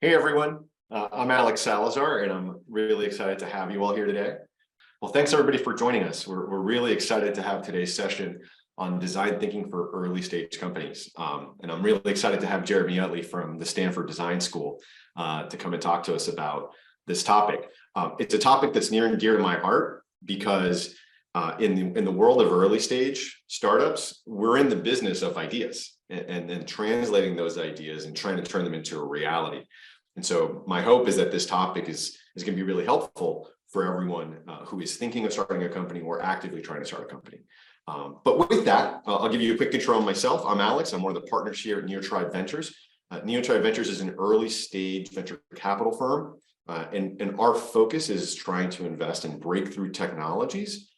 Hey everyone, I'm Alex Salazar and I'm really excited to have you all here today. Well, thanks everybody for joining us. We're really excited to have today's session on design thinking for early stage companies. And I'm really excited to have Jeremy Utley from the Stanford Design School to come and talk to us about this topic. It's a topic that's near and dear to my heart because in the world of early stage startups, we're in the business of ideas and then translating those ideas and trying to turn them into a reality. And so my hope is that this topic is going to be really helpful for everyone who is thinking of starting a company or actively trying to start a company. But with that, I'll give you a quick intro on myself. I'm Alex. I'm one of the partners here at Neotribe Ventures. Neotribe Ventures is an early stage venture capital firm. And our focus is trying to invest in breakthrough technologies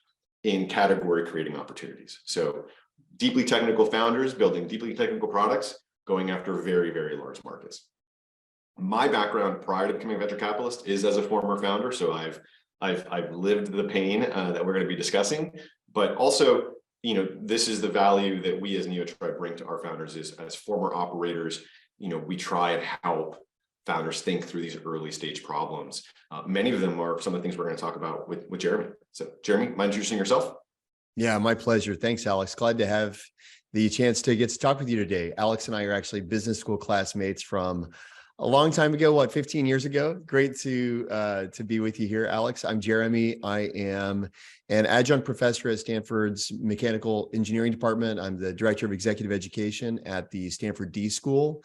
in category creating opportunities. So deeply technical founders building deeply technical products going after very, very large markets. My background prior to becoming a venture capitalist is as a former founder. So I've lived the pain that we're going to be discussing, but also, this is the value that we as Neotribe bring to our founders is as former operators, we try and help founders think through these early stage problems. Many of them are some of the things we're going to talk about with Jeremy. So Jeremy, mind introducing yourself? Yeah, my pleasure. Thanks, Alex. Glad to have the chance to get to talk with you today. Alex and I are actually business school classmates from a long time ago, 15 years ago. Great to be with you here, Alex. I'm Jeremy. I am an adjunct professor at Stanford's Mechanical Engineering Department. I'm the director of executive education at the Stanford D.school.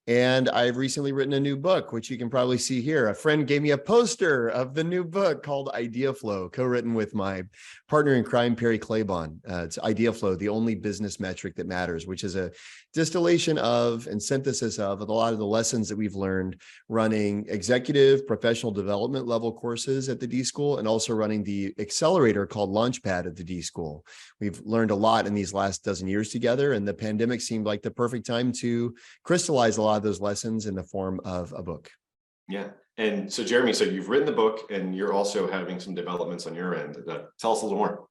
And I've recently written a new book, which you can probably see here. A friend gave me a poster of the new book called Ideaflow, co-written with my partner in crime, Perry Klebahn. It's Ideaflow, the only business metric that matters, which is a distillation of and synthesis of a lot of the lessons that we've learned running executive professional development level courses at the D.school and also running the accelerator called Launchpad at the D.school. We've learned a lot in these last dozen years together, and the pandemic seemed like the perfect time to crystallize a lot of those lessons in the form of a book. Yeah. And so Jeremy, so you've written the book and you're also having some developments on your end. Tell us a little more.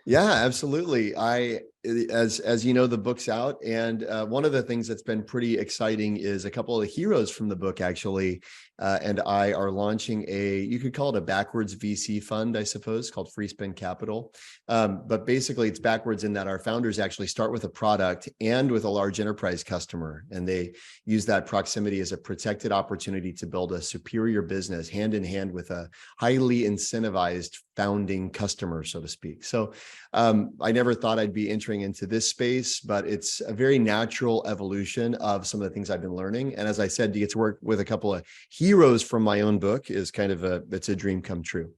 Yeah, absolutely. As you know, the book's out. And one of the things that's been pretty exciting is a couple of the heroes from the book actually, and I are launching you could call it a backwards VC fund, I suppose, called Free Spin Capital. But basically it's backwards in that our founders actually start with a product and with a large enterprise customer. And they use that proximity as a protected opportunity to build a superior business hand in hand with a highly incentivized founding customer, so to speak. So I never thought I'd be entering into this space, but it's a very natural evolution of some of the things I've been learning. And as I said, to get to work with a couple of heroes from my own book is kind of it's a dream come true.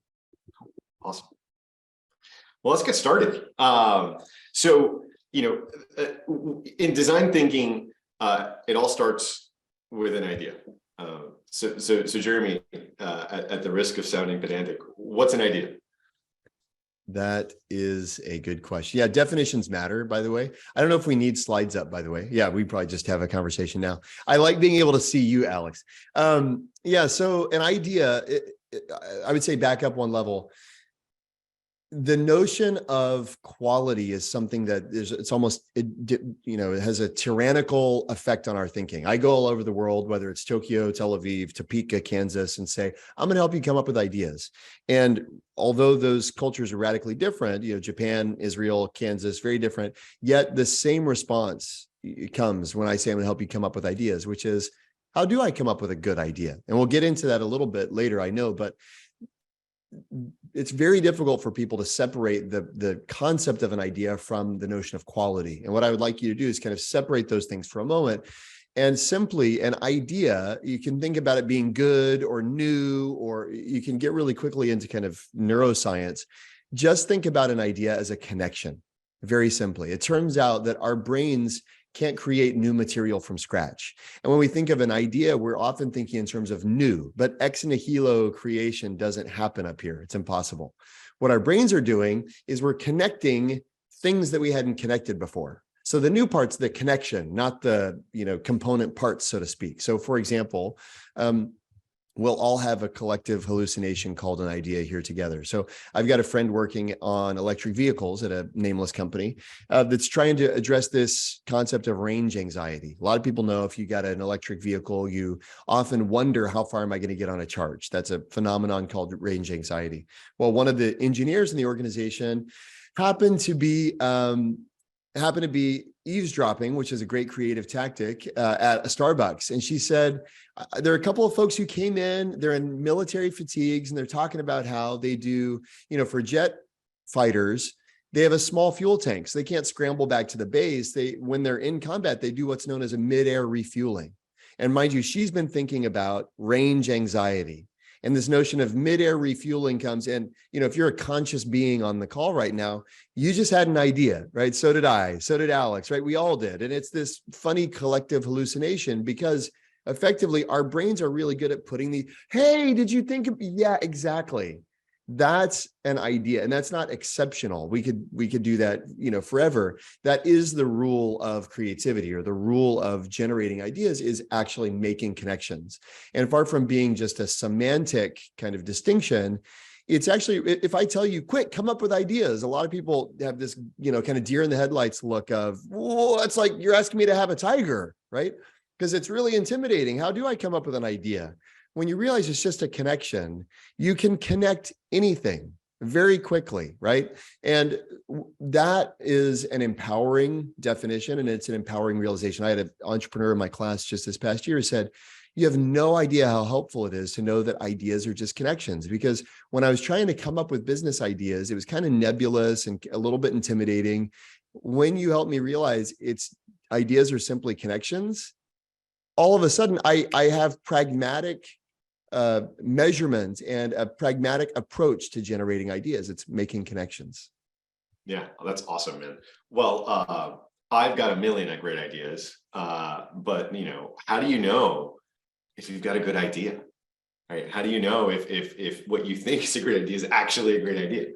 Awesome. Well, let's get started. In design thinking, it all starts with an idea. So Jeremy, at the risk of sounding pedantic, what's an idea? That is a good question. Yeah, definitions matter, by the way. I don't know if we need slides up, by the way. Yeah, we probably just have a conversation now. I like being able to see you, Alex. Yeah, so an idea, I would say back up one level. The notion of quality is something that it has a tyrannical effect on our thinking. I go all over the world, whether it's Tokyo, Tel Aviv, Topeka, Kansas, and say, I'm going to help you come up with ideas. And although those cultures are radically different, Japan, Israel, Kansas, very different, yet the same response comes when I say I'm going to help you come up with ideas, which is, how do I come up with a good idea? And we'll get into that a little bit later, I know, but it's very difficult for people to separate the concept of an idea from the notion of quality. And what I would like you to do is kind of separate those things for a moment. And simply an idea, you can think about it being good or new, or you can get really quickly into kind of neuroscience. Just think about an idea as a connection, very simply. It turns out that our brains can't create new material from scratch. And when we think of an idea, we're often thinking in terms of new, but ex nihilo creation doesn't happen up here. It's impossible. What our brains are doing is we're connecting things that we hadn't connected before. So the new part's the connection, not the component parts, so to speak. So for example, we'll all have a collective hallucination called an idea here together. So I've got a friend working on electric vehicles at a nameless company that's trying to address this concept of range anxiety. A lot of people know if you got an electric vehicle, you often wonder, how far am I going to get on a charge? That's a phenomenon called range anxiety. Well, one of the engineers in the organization happened to be eavesdropping, which is a great creative tactic, at a Starbucks. And she said, there are a couple of folks who came in, they're in military fatigues, and they're talking about how they do, for jet fighters, they have a small fuel tank, so they can't scramble back to the base. When they're in combat, they do what's known as a mid-air refueling. And mind you, she's been thinking about range anxiety. And this notion of mid-air refueling comes in. If you're a conscious being on the call right now, you just had an idea, right? So did I, so did Alex, right? We all did. And it's this funny collective hallucination because effectively our brains are really good at putting hey, did you think yeah, exactly. That's an idea, and that's not exceptional. We could do that, forever. That is the rule of creativity, or the rule of generating ideas, is actually making connections. And far from being just a semantic kind of distinction, it's actually, if I tell you, quick, come up with ideas, a lot of people have this, kind of deer in the headlights look of, whoa, it's like you're asking me to have a tiger, right? Because it's really intimidating. How do I come up with an idea? When you realize it's just a connection, you can connect anything very quickly, right? And that is an empowering definition, and it's an empowering realization. I had an entrepreneur in my class just this past year who said, you have no idea how helpful it is to know that ideas are just connections. Because when I was trying to come up with business ideas, it was kind of nebulous and a little bit intimidating. When you help me realize ideas are simply connections, all of a sudden I have pragmatic measurements and a pragmatic approach to generating ideas. It's making connections. Yeah, that's awesome, man. Well, I've got a million of great ideas, but how do you know if you've got a good idea, right? How do you know if what you think is a great idea is actually a great idea?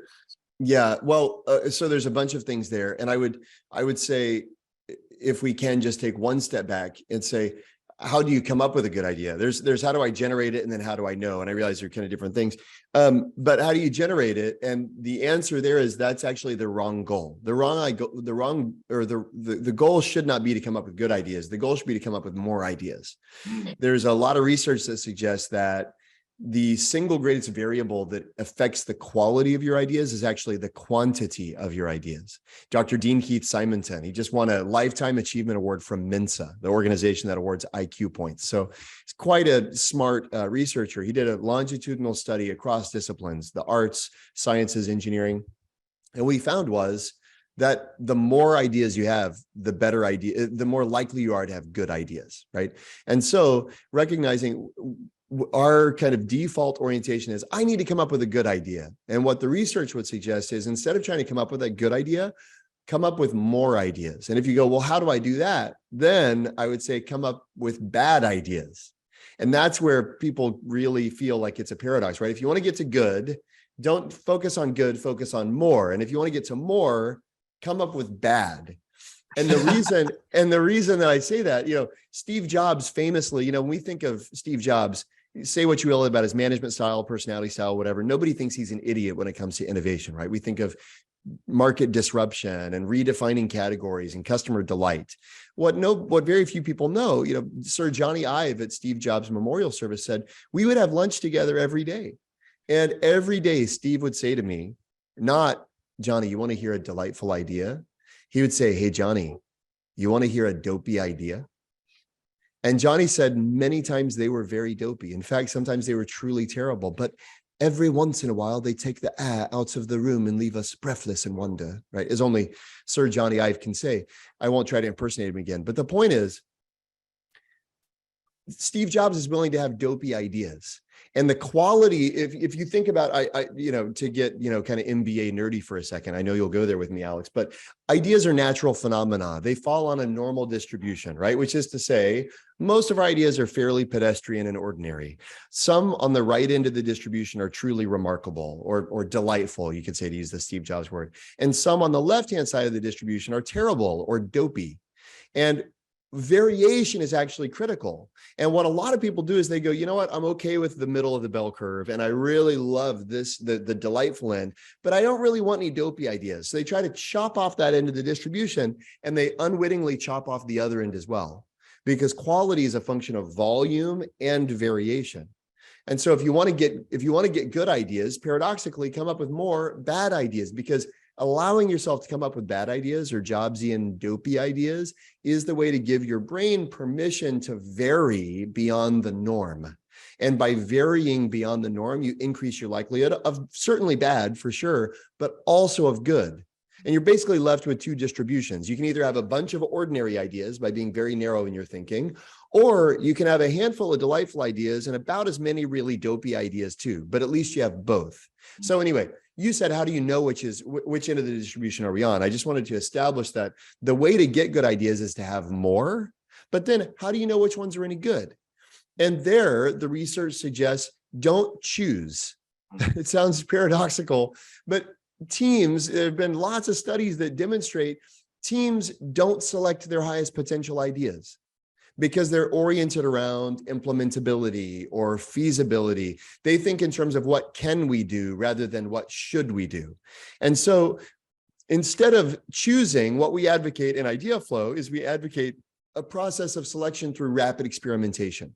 Yeah, well, so there's a bunch of things there, and I would say, if we can just take one step back and say, how do you come up with a good idea? There's how do I generate it, and then how do I know? And I realize they're kind of different things. But how do you generate it? And the answer there is that's actually the wrong goal. The goal should not be to come up with good ideas. The goal should be to come up with more ideas. There's a lot of research that suggests that the single greatest variable that affects the quality of your ideas is actually the quantity of your ideas. Dr. Dean Keith Simonton, he just won a Lifetime Achievement Award from Mensa, the organization that awards IQ points. So he's quite a smart researcher. He did a longitudinal study across disciplines, the arts, sciences, engineering. And what he found was that the more ideas you have, the better idea, the more likely you are to have good ideas, right? And so recognizing our kind of default orientation is, I need to come up with a good idea. And what the research would suggest is, instead of trying to come up with a good idea, come up with more ideas. And if you go, well, how do I do that? Then I would say, come up with bad ideas. And that's where people really feel like it's a paradox, right? If you want to get to good, don't focus on good, focus on more. And if you want to get to more, come up with bad. And the reason that I say that, Steve Jobs famously, when we think of Steve Jobs, say what you will about his management style, personality style, whatever, nobody thinks he's an idiot when it comes to innovation, right? We think of market disruption and redefining categories and customer delight. What very few people know, Sir Johnny Ive at Steve Jobs Memorial Service said, we would have lunch together every day. And every day Steve would say to me, not, Johnny, you want to hear a delightful idea? He would say, hey, Johnny, you want to hear a dopey idea? And Johnny said many times they were very dopey. In fact, sometimes they were truly terrible. But every once in a while, they take the air out of the room and leave us breathless in wonder, right? As only Sir Johnny Ive can say. I won't try to impersonate him again. But the point is, Steve Jobs is willing to have dopey ideas. And the quality, if you think about, to get, kind of MBA nerdy for a second, I know you'll go there with me, Alex, but ideas are natural phenomena. They fall on a normal distribution, right? Which is to say, most of our ideas are fairly pedestrian and ordinary. Some on the right end of the distribution are truly remarkable or delightful, you could say, to use the Steve Jobs word. And some on the left-hand side of the distribution are terrible or dopey. And variation is actually critical. And what a lot of people do is they go, you know what, I'm okay with the middle of the bell curve. And I really love this, the delightful end, but I don't really want any dopey ideas. So they try to chop off that end of the distribution, and they unwittingly chop off the other end as well, because quality is a function of volume and variation. And so if you want to get good ideas, paradoxically come up with more bad ideas, because allowing yourself to come up with bad ideas or Jobsian dopey ideas is the way to give your brain permission to vary beyond the norm. And by varying beyond the norm, you increase your likelihood of certainly bad for sure, but also of good. And you're basically left with two distributions. You can either have a bunch of ordinary ideas by being very narrow in your thinking, or you can have a handful of delightful ideas and about as many really dopey ideas too, but at least you have both. So anyway, you said, how do you know which end of the distribution are we on? I just wanted to establish that the way to get good ideas is to have more, but then how do you know which ones are any good? And there, the research suggests don't choose. It sounds paradoxical, but teams, there have been lots of studies that demonstrate teams don't select their highest potential ideas because they're oriented around implementability or feasibility. They think in terms of what can we do rather than what should we do. And so instead of choosing, what we advocate in Ideaflow is we advocate a process of selection through rapid experimentation.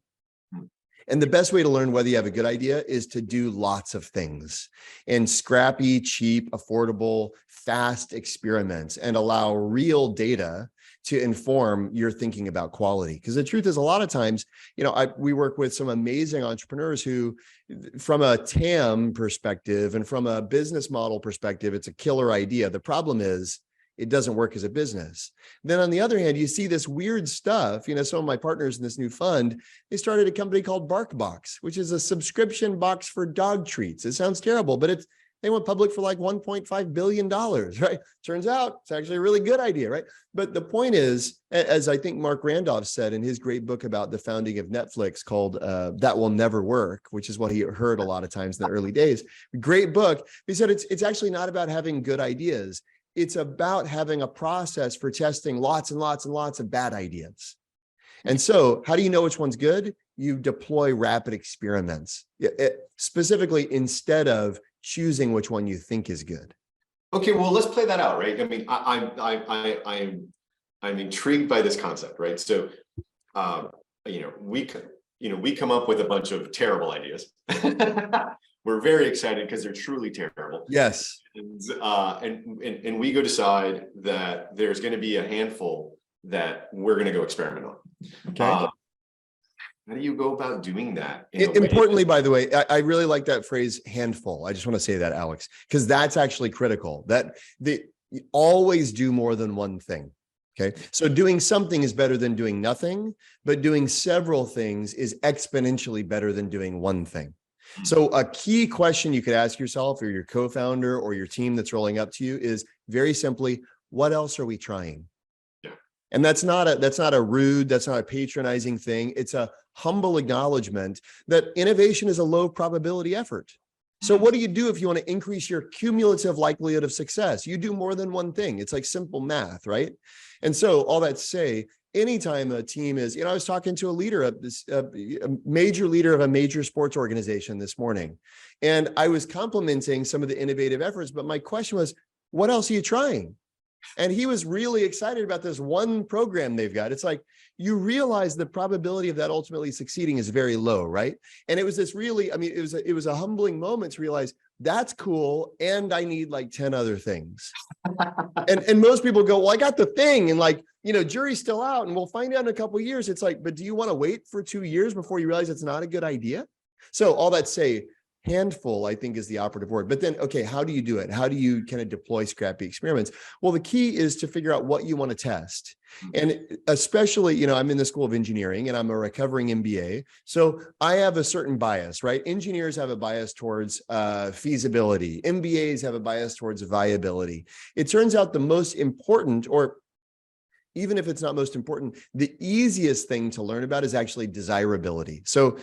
And the best way to learn whether you have a good idea is to do lots of things and scrappy, cheap, affordable, fast experiments, and allow real data to inform your thinking about quality. Because the truth is, a lot of times, we work with some amazing entrepreneurs who, from a TAM perspective and from a business model perspective, it's a killer idea. The problem is, it doesn't work as a business. Then on the other hand, you see this weird stuff. Some of my partners in this new fund, they started a company called BarkBox, which is a subscription box for dog treats. It sounds terrible, but they went public for like $1.5 billion, right? Turns out it's actually a really good idea, right? But the point is, as I think Mark Randolph said in his great book about the founding of Netflix called That Will Never Work, which is what he heard a lot of times in the early days. Great book. He said it's actually not about having good ideas. It's about having a process for testing lots and lots and lots of bad ideas. And so how do you know which one's good? You deploy rapid experiments, specifically instead of choosing which one you think is good. Okay, well, let's play that out, right? I mean, I'm intrigued by this concept, right? So, we come up with a bunch of terrible ideas. We're very excited because they're truly terrible. Yes. And we go decide that there's going to be a handful that we're going to go experiment on. Okay. How do you go about doing that? Importantly, by the way, I really like that phrase handful. I just want to say that, Alex, because that's actually critical. That you always do more than one thing. Okay. So doing something is better than doing nothing, but doing several things is exponentially better than doing one thing. So a key question you could ask yourself or your co-founder or your team that's rolling up to you is very simply, what else are we trying? Yeah. And that's not a rude, that's not a patronizing thing. It's a humble acknowledgement that innovation is a low probability effort. So what do you do if you want to increase your cumulative likelihood of success? You do more than one thing. It's like simple math, right? And so all that to say, anytime a team is, I was talking to a leader of this, a major leader of a major sports organization this morning, and I was complimenting some of the innovative efforts, but my question was, what else are you trying? And he was really excited about this one program they've got. It's like, you realize the probability of that ultimately succeeding is very low, right? And it was this really, it was a humbling moment to realize that's cool. And I need like 10 other things. and most people go, well, I got the thing. And jury's still out and we'll find out in a couple of years. It's like, but do you want to wait for 2 years before you realize it's not a good idea? So all that say, handful, I think, is the operative word. But then, okay, how do you do it? How do you kind of deploy scrappy experiments? Well, the key is to figure out what you want to test. And especially, I'm in the School of Engineering and I'm a recovering MBA. So I have a certain bias, right? Engineers have a bias towards feasibility. MBAs have a bias towards viability. It turns out the most important, or even if it's not most important, the easiest thing to learn about is actually desirability. So,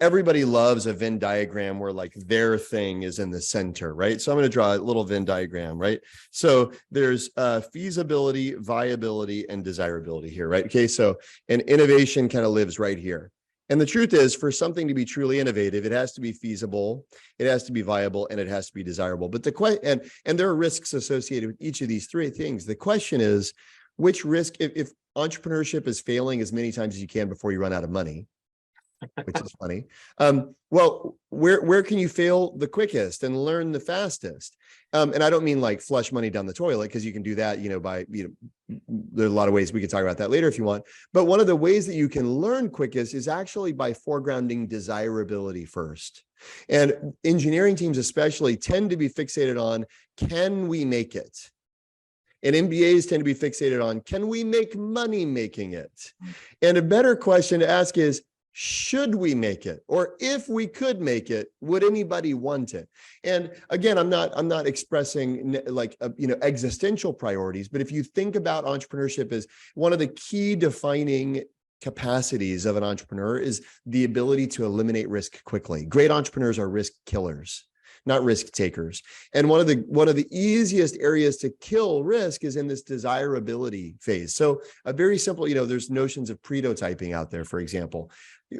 everybody loves a Venn diagram where like their thing is in the center, right? So I'm going to draw a little Venn diagram, right? So there's feasibility, viability, and desirability here, right? Okay, so an innovation kind of lives right here. And the truth is, for something to be truly innovative, it has to be feasible, it has to be viable, and it has to be desirable. But and there are risks associated with each of these three things. The question is, which risk, if entrepreneurship is failing as many times as you can before you run out of money, which is funny. Well, where can you fail the quickest and learn the fastest? And I don't mean like flush money down the toilet, because you can do that, there's a lot of ways we could talk about that later if you want. But one of the ways that you can learn quickest is actually by foregrounding desirability first. And engineering teams especially tend to be fixated on, can we make it? And MBAs tend to be fixated on, can we make money making it? And a better question to ask is, should we make it? Or if we could make it, would anybody want it? And again, I'm not expressing like, existential priorities, but if you think about entrepreneurship as one of the key defining capacities of an entrepreneur is the ability to eliminate risk quickly. Great entrepreneurs are risk killers, not risk takers. And one of the easiest areas to kill risk is in this desirability phase. So a very simple, there's notions of prototyping out there, for example.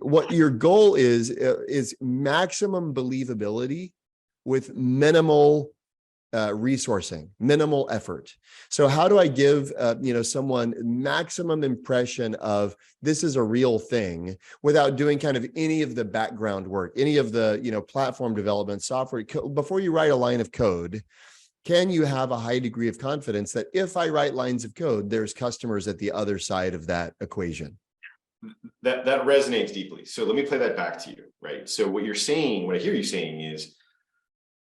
What your goal is maximum believability with minimal resourcing, minimal effort. So how do I give someone maximum impression of this is a real thing without doing kind of any of the background work, any of the platform development, software before you write a line of code? Can you have a high degree of confidence that if I write lines of code, there's customers at the other side of that equation? That resonates deeply. So let me play that back to you, right? So what you're saying, what I hear you saying is,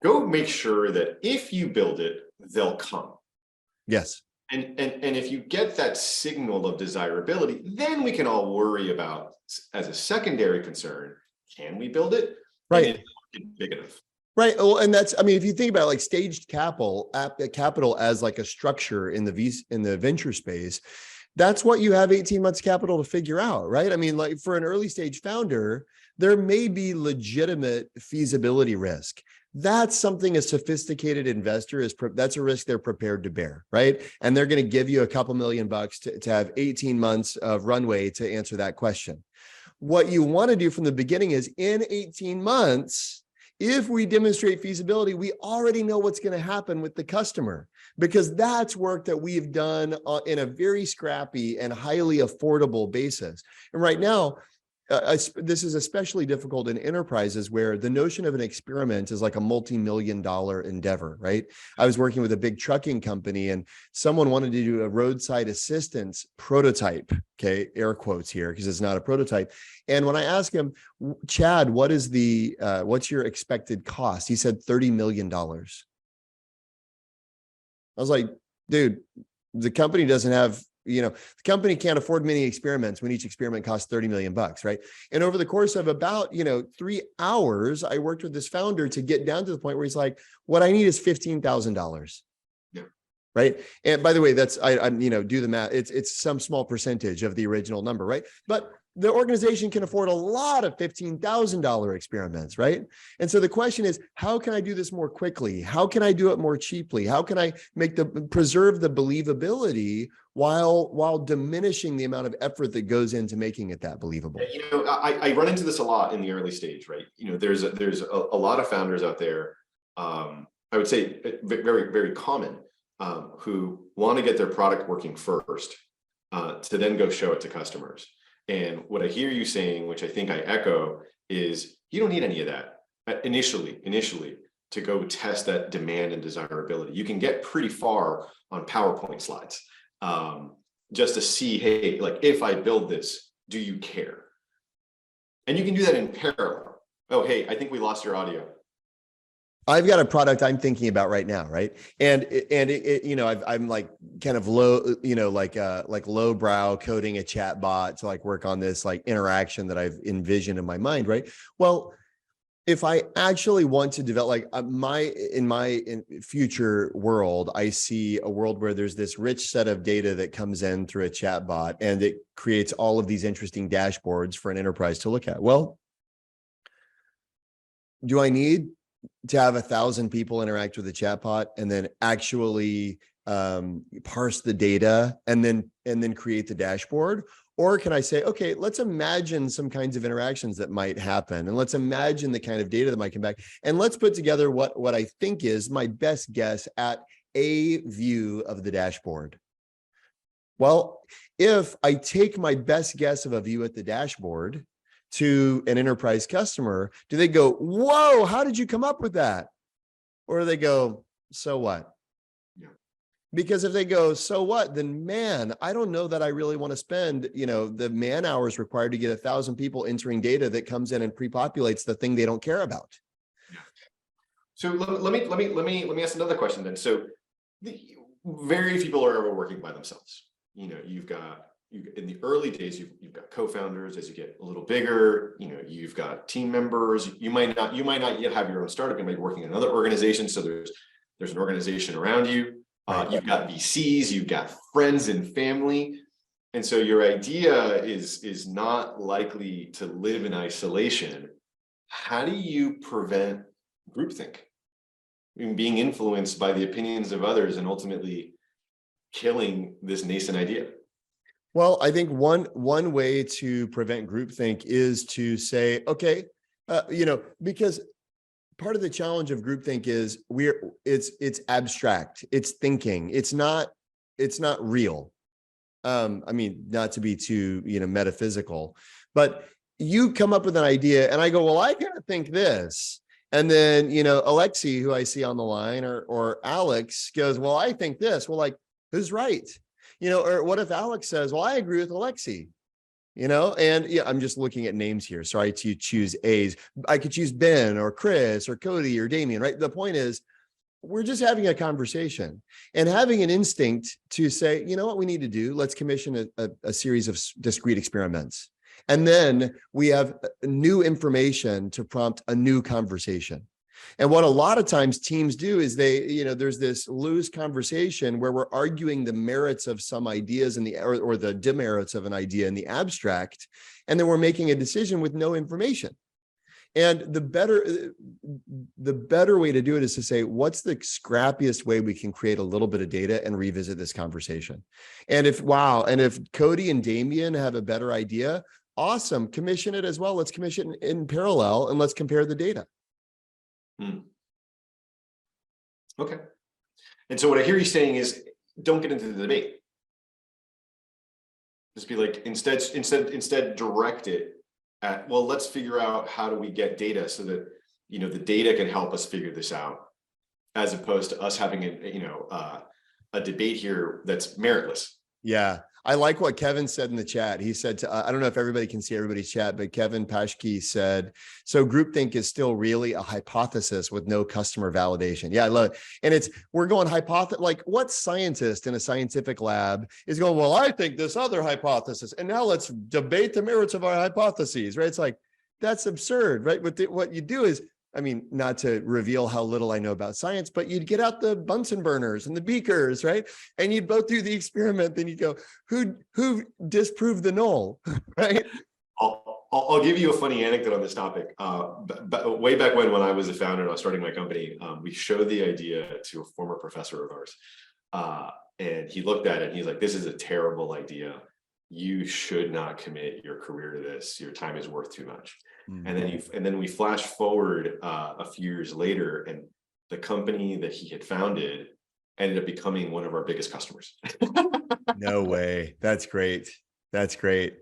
go make sure that if you build it, they'll come. Yes. And if you get that signal of desirability, then we can all worry about, as a secondary concern, can we build it? Right. Big enough. Right. Well, and that's, if you think about like staged capital as like a structure in the venture space, that's what you have 18 months capital to figure out, right? Like for an early stage founder, there may be legitimate feasibility risk. That's something a sophisticated investor that's a risk they're prepared to bear, right? And they're going to give you a couple $1,000,000 to have 18 months of runway to answer that question. What you want to do from the beginning is, in 18 months, if we demonstrate feasibility, we already know what's going to happen with the customer, because that's work that we've done in a very scrappy and highly affordable basis. And right now, this is especially difficult in enterprises where the notion of an experiment is like a multi-million-dollar endeavor, right? I was working with a big trucking company, and someone wanted to do a roadside assistance prototype, okay, air quotes here, because it's not a prototype. And when I asked him, Chad, what's your expected cost? He said $30 million. I was like, dude, the company doesn't have, the company can't afford many experiments when each experiment costs $30 million, right? And over the course of about, 3 hours, I worked with this founder to get down to the point where he's like, what I need is $15,000. Yeah. Right. And by the way, that's, do the math. It's some small percentage of the original number, right? But the organization can afford a lot of $15,000 experiments, right? And so the question is, how can I do this more quickly? How can I do it more cheaply? How can I preserve the believability while diminishing the amount of effort that goes into making it that believable? I run into this a lot in the early stage, right? There's a lot of founders out there, I would say very, very common, who want to get their product working first, to then go show it to customers. And what I hear you saying, which I think I echo, is you don't need any of that initially to go test that demand and desirability. You can get pretty far on PowerPoint slides, just to see, hey, like, if I build this, do you care? And you can do that in parallel. Oh, hey, I think we lost your audio. I've got a product I'm thinking about right now, right? And I'm like kind of low, like low brow coding a chat bot to like work on this like interaction that I've envisioned in my mind, right? Well, if I actually want to develop, like in my future world, I see a world where there's this rich set of data that comes in through a chat bot, and it creates all of these interesting dashboards for an enterprise to look at. Well, do I need to have 1,000 people interact with the chatbot and then actually parse the data and then create the dashboard? Or can I say, okay, let's imagine some kinds of interactions that might happen, and let's imagine the kind of data that might come back, and let's put together what I think is my best guess at a view of the dashboard. Well, if I take my best guess of a view at the dashboard to an enterprise customer, do they go, whoa, how did you come up with that? Or do they go, so what? Yeah. Because if they go, so what, then man, I don't know that I really want to spend, the man hours required to get 1,000 people entering data that comes in and pre-populates the thing they don't care about. Yeah. So let me ask another question then. So very few people are ever working by themselves. You've got in the early days, you've got co-founders. As you get a little bigger, you've got team members. You might not yet have your own startup. You might be working in another organization. So there's an organization around you. Right. You've got VCs, you've got friends and family. And so your idea is not likely to live in isolation. How do you prevent groupthink? Being influenced by the opinions of others and ultimately killing this nascent idea? Well, I think one way to prevent groupthink is to say, okay, because part of the challenge of groupthink is it's abstract, it's thinking, it's not real. Not to be too metaphysical, but you come up with an idea, and I go, well, I kind of think this, and then Alexi, who I see on the line, or Alex goes, well, I think this. Well, like, who's right? Or what if Alex says, well, I agree with Alexi, and yeah, I'm just looking at names here. Sorry to choose A's. I could choose Ben or Chris or Cody or Damien, right? The point is, we're just having a conversation and having an instinct to say, you know what we need to do? Let's commission a series of discrete experiments. And then we have new information to prompt a new conversation. And what a lot of times teams do is there's this loose conversation where we're arguing the merits of some ideas or the demerits of an idea in the abstract, and then we're making a decision with no information. And the better way to do it is to say, what's the scrappiest way we can create a little bit of data and revisit this conversation? And if Cody and Damien have a better idea, awesome, commission it as well. Let's commission it in parallel, and let's compare the data. Okay. And so what I hear you saying is, don't get into the debate. Just be like, instead direct it at, well, let's figure out how do we get data so that, the data can help us figure this out, as opposed to us having a debate here that's meritless. Yeah. I like what Kevin said in the chat. He said, I don't know if everybody can see everybody's chat, but Kevin Paschke said, so groupthink is still really a hypothesis with no customer validation. Yeah, I love it. And we're going hypothesis, like what scientist in a scientific lab is going, well, I think this other hypothesis, and now let's debate the merits of our hypotheses, right? It's like, that's absurd, right? What you do is, not to reveal how little I know about science, but you'd get out the Bunsen burners and the beakers, right? And you'd both do the experiment. Then you'd go, who disproved the null, right? I'll give you a funny anecdote on this topic. Way back when I was a founder and I was starting my company, we showed the idea to a former professor of ours. And he looked at it and he's like, this is a terrible idea. You should not commit your career to this. Your time is worth too much. And then we flash forward a few years later, and the company that he had founded ended up becoming one of our biggest customers. No way. That's great. That's great.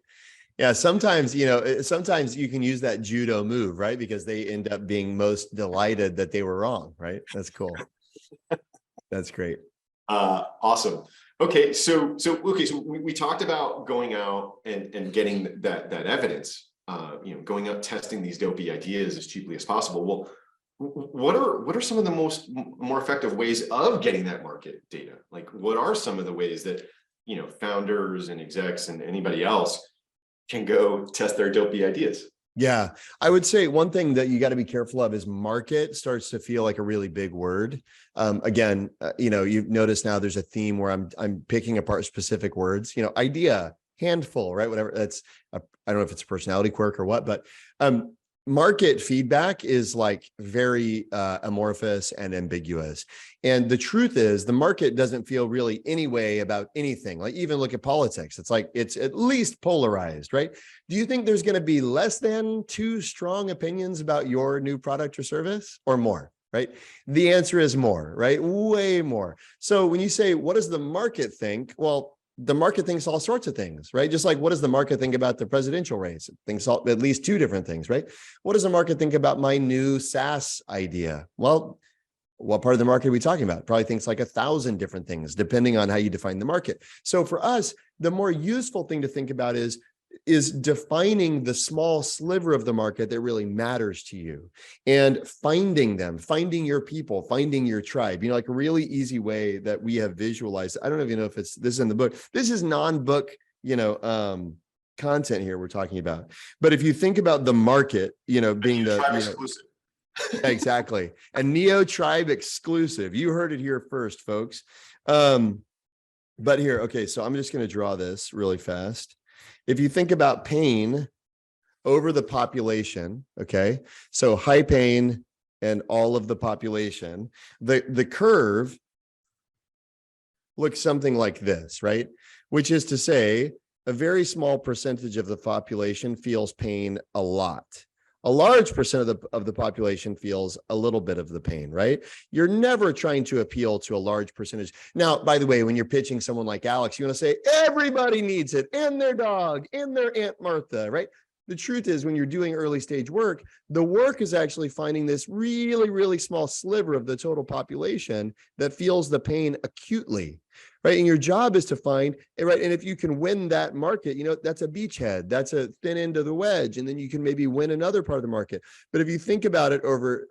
Yeah. Sometimes you can use that judo move, right? Because they end up being most delighted that they were wrong, right? That's cool. That's great. Awesome. Okay. So we talked about going out and getting that evidence. Going out testing these dopey ideas as cheaply as possible. Well, what are some of the more effective ways of getting that market data? Like, what are some of the ways that founders and execs and anybody else can go test their dopey ideas? Yeah, I would say one thing that you got to be careful of is market starts to feel like a really big word. Again, you've noticed now there's a theme where I'm picking apart specific words. Idea, handful, right? Whatever. I don't know if it's a personality quirk or what, but market feedback is like very amorphous and ambiguous. And the truth is the market doesn't feel really any way about anything. Like even look at politics. It's like, it's at least polarized, right? Do you think there's going to be less than 2 strong opinions about your new product or service, or more? Right? The answer is more, right? Way more. So when you say, what does the market think? Well, the market thinks all sorts of things, right? Just like, what does the market think about the presidential race? It thinks at least 2 different things, right? What does the market think about my new SaaS idea? Well, what part of the market are we talking about? Probably thinks like 1,000 different things, depending on how you define the market. So for us, the more useful thing to think about is defining the small sliver of the market that really matters to you and finding them, finding your people, finding your tribe. Like a really easy way that we have visualized. I don't even know if this is in the book. This is non-book, content here we're talking about. But if you think about the market, being the exclusive. Exactly. A Neotribe exclusive. You heard it here first, folks. But here, okay, so I'm just going to draw this really fast. If you think about pain over the population, okay, so high pain and all of the population, the curve looks something like this, right? Which is to say, a very small percentage of the population feels pain a lot. A large percent of the population feels a little bit of the pain, right? You're never trying to appeal to a large percentage. Now, by the way, when you're pitching someone like Alex, you want to say everybody needs it, and their dog, and their Aunt Martha, right? The truth is, when you're doing early stage work, the work is actually finding this really, really small sliver of the total population that feels the pain acutely, right? And your job is to find, right? And if you can win that market, that's a beachhead, that's a thin end of the wedge, and then you can maybe win another part of the market. But if you think about it over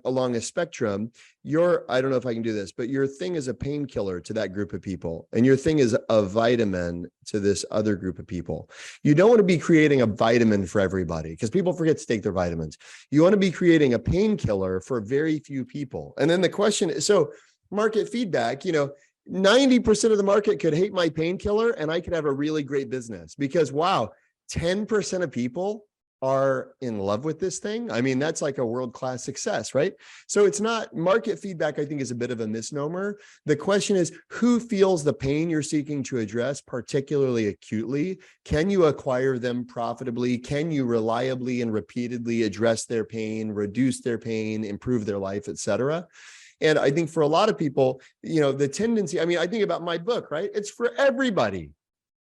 along a spectrum, I don't know if I can do this, but your thing is a painkiller to that group of people, and your thing is a vitamin to this other group of people. You don't want to be creating a vitamin for everybody, because people forget to take their vitamins. You want to be creating a painkiller for very few people. And then the question is, so market feedback, 90% of the market could hate my painkiller and I could have a really great business because, wow, 10% of people are in love with this thing. I mean, that's like a world-class success, right? So it's not market feedback, I think, is a bit of a misnomer. The question is, who feels the pain you're seeking to address, particularly acutely? Can you acquire them profitably? Can you reliably and repeatedly address their pain, reduce their pain, improve their life, et cetera? And I think for a lot of people, the tendency, I think about my book, right? It's for everybody.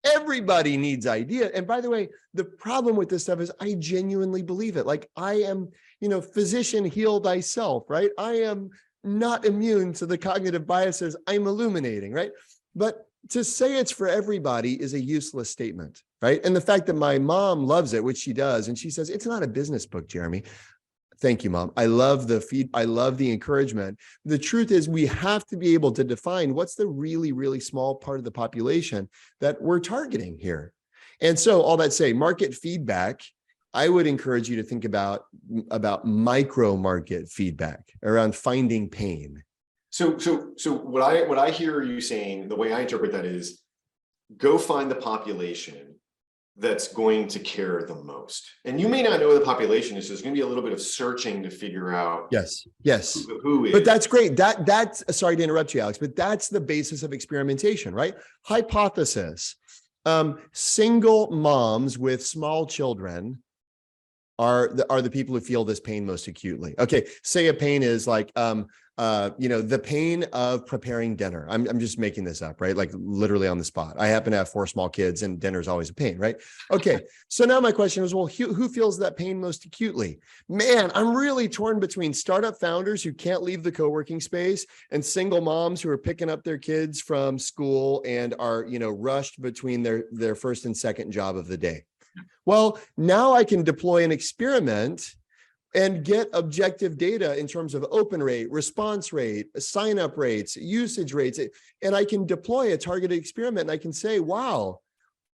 Everybody needs idea. And by the way, the problem with this stuff is I genuinely believe it. Like I am, physician, heal thyself, right? I am not immune to the cognitive biases I'm illuminating, right? But to say it's for everybody is a useless statement, right? And the fact that my mom loves it, which she does, and she says, it's not a business book, Jeremy. Thank you, Mom. I love the feed. I love the encouragement. The truth is we have to be able to define what's the really, really small part of the population that we're targeting here. And so all that say, market feedback, I would encourage you to think about micro market feedback around finding pain. So what I hear you saying, the way I interpret that is, go find the population that's going to care the most. And you may not know the population, so there's going to be a little bit of searching to figure out yes who is. But that's great. That's sorry to interrupt you, Alex, but that's the basis of experimentation, right? Hypothesis. Single moms with small children are the people who feel this pain most acutely. Okay, say a pain is like the pain of preparing dinner. I'm just making this up, right? Like literally on the spot. I happen to have 4 small kids and dinner is always a pain, right? Okay. So now my question is, well, who feels that pain most acutely? Man, I'm really torn between startup founders who can't leave the co-working space and single moms who are picking up their kids from school and are, rushed between their first and second job of the day. Well, now I can deploy an experiment and get objective data in terms of open rate, response rate, sign-up rates, usage rates, and I can deploy a targeted experiment and I can say, wow,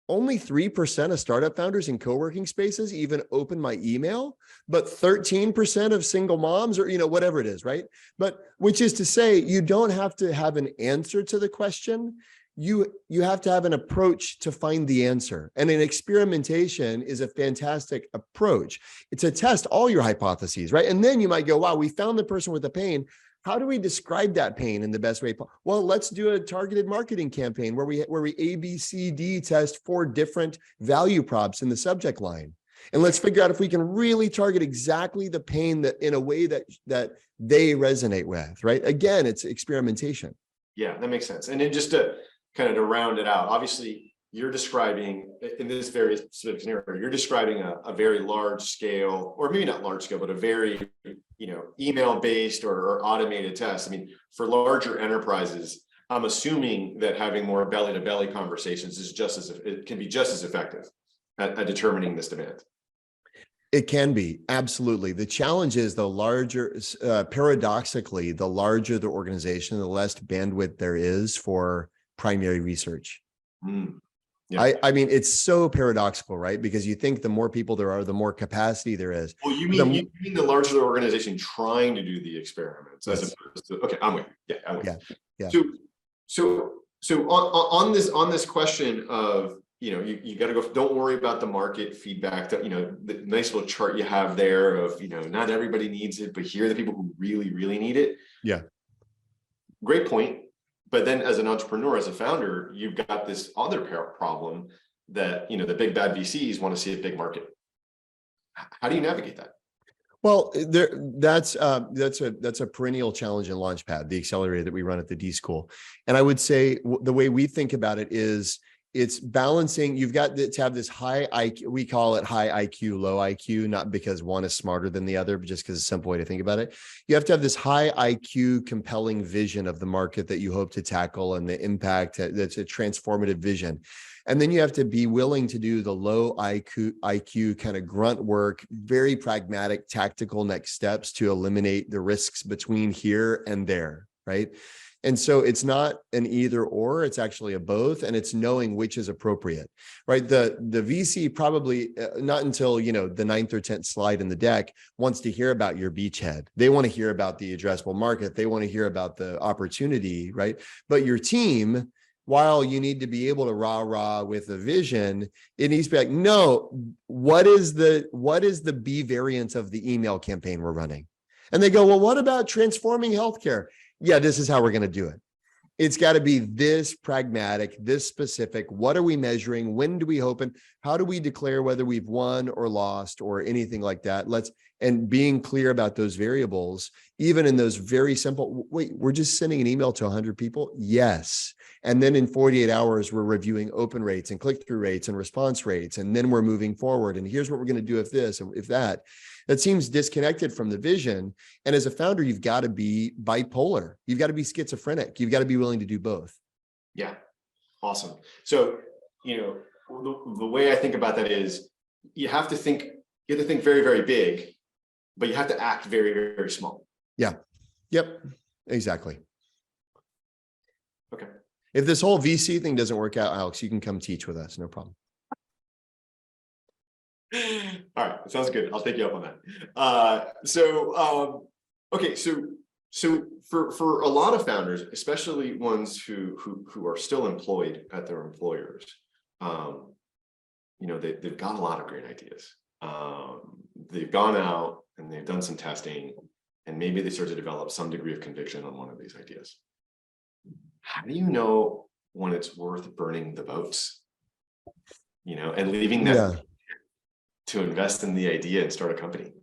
only 3% of startup founders in co-working spaces even open my email, but 13% of single moms, or, whatever it is, right? But which is to say, you don't have to have an answer to the question. You have to have an approach to find the answer. And an experimentation is a fantastic approach. It's to test all your hypotheses, right? And then you might go, wow, we found the person with the pain. How do we describe that pain in the best way? Well, let's do a targeted marketing campaign where we A, B, C, D test 4 different value props in the subject line. And let's figure out if we can really target exactly the pain that in a way that they resonate with, right? Again, it's experimentation. Yeah, that makes sense. And then just to kind of to round it out, obviously you're describing in this very specific scenario, you're describing a very large scale, or maybe not large scale, but a very, email based or automated test. I mean, for larger enterprises, I'm assuming that having more belly to belly conversations it can be just as effective at determining this demand. It can be, absolutely. The challenge is the larger, paradoxically, the larger the organization, the less bandwidth there is for primary research. Yeah. I mean, it's so paradoxical, right? Because you think the more people there are, the more capacity there is. Well, you mean the larger the organization trying to do the experiments, yes, as opposed to, okay, I'm with you. Yeah, I'm with you. Yeah. So on this question of, you got to go, don't worry about the market feedback, that, the nice little chart you have there of, not everybody needs it, but here are the people who really, really need it. Yeah. Great point. But then as an entrepreneur, as a founder, you've got this other problem that, the big bad VCs want to see a big market. How do you navigate that? Well, that's a perennial challenge in Launchpad, the accelerator that we run at the D.school. And I would say the way we think about it is it's balancing. You've got to have this high IQ, we call it high IQ, low IQ, not because one is smarter than the other, but just because it's a simple way to think about it. You have to have this high IQ, compelling vision of the market that you hope to tackle and the impact that's a transformative vision. And then you have to be willing to do the low IQ kind of grunt work, very pragmatic, tactical next steps to eliminate the risks between here and there, right? And so it's not an either or, it's actually a both, and it's knowing which is appropriate, right? The VC probably not until, the 9th or 10th slide in the deck wants to hear about your beachhead. They want to hear about the addressable market. They want to hear about the opportunity, right? But your team, while you need to be able to rah with a vision, it needs to be like, no, what is the B variant of the email campaign we're running? And they go, well, what about transforming healthcare? Yeah, this is how we're going to do it. It's got to be this pragmatic, this specific. What are we measuring? When do we open? How do we declare whether we've won or lost or anything like that? And being clear about those variables, even in those very simple, wait, we're just sending an email to 100 people? Yes. And then in 48 hours, we're reviewing open rates and click-through rates and response rates. And then we're moving forward. And here's what we're going to do if this and if that. That seems disconnected from the vision. And as a founder, you've got to be bipolar. You've got to be schizophrenic. You've got to be willing to do both. Yeah. Awesome. So, the way I think about that is you have to think very, very big, but you have to act very, very, very small. Yeah. Yep. Exactly. Okay. If this whole VC thing doesn't work out, Alex, you can come teach with us. No problem. All right, sounds good. I'll take you up on that. Okay, so for a lot of founders, especially ones who are still employed at their employers, they've got a lot of great ideas. They've gone out and they've done some testing, and maybe they start to develop some degree of conviction on one of these ideas. How do you know when it's worth burning the boats? And leaving that to invest in the idea and start a company?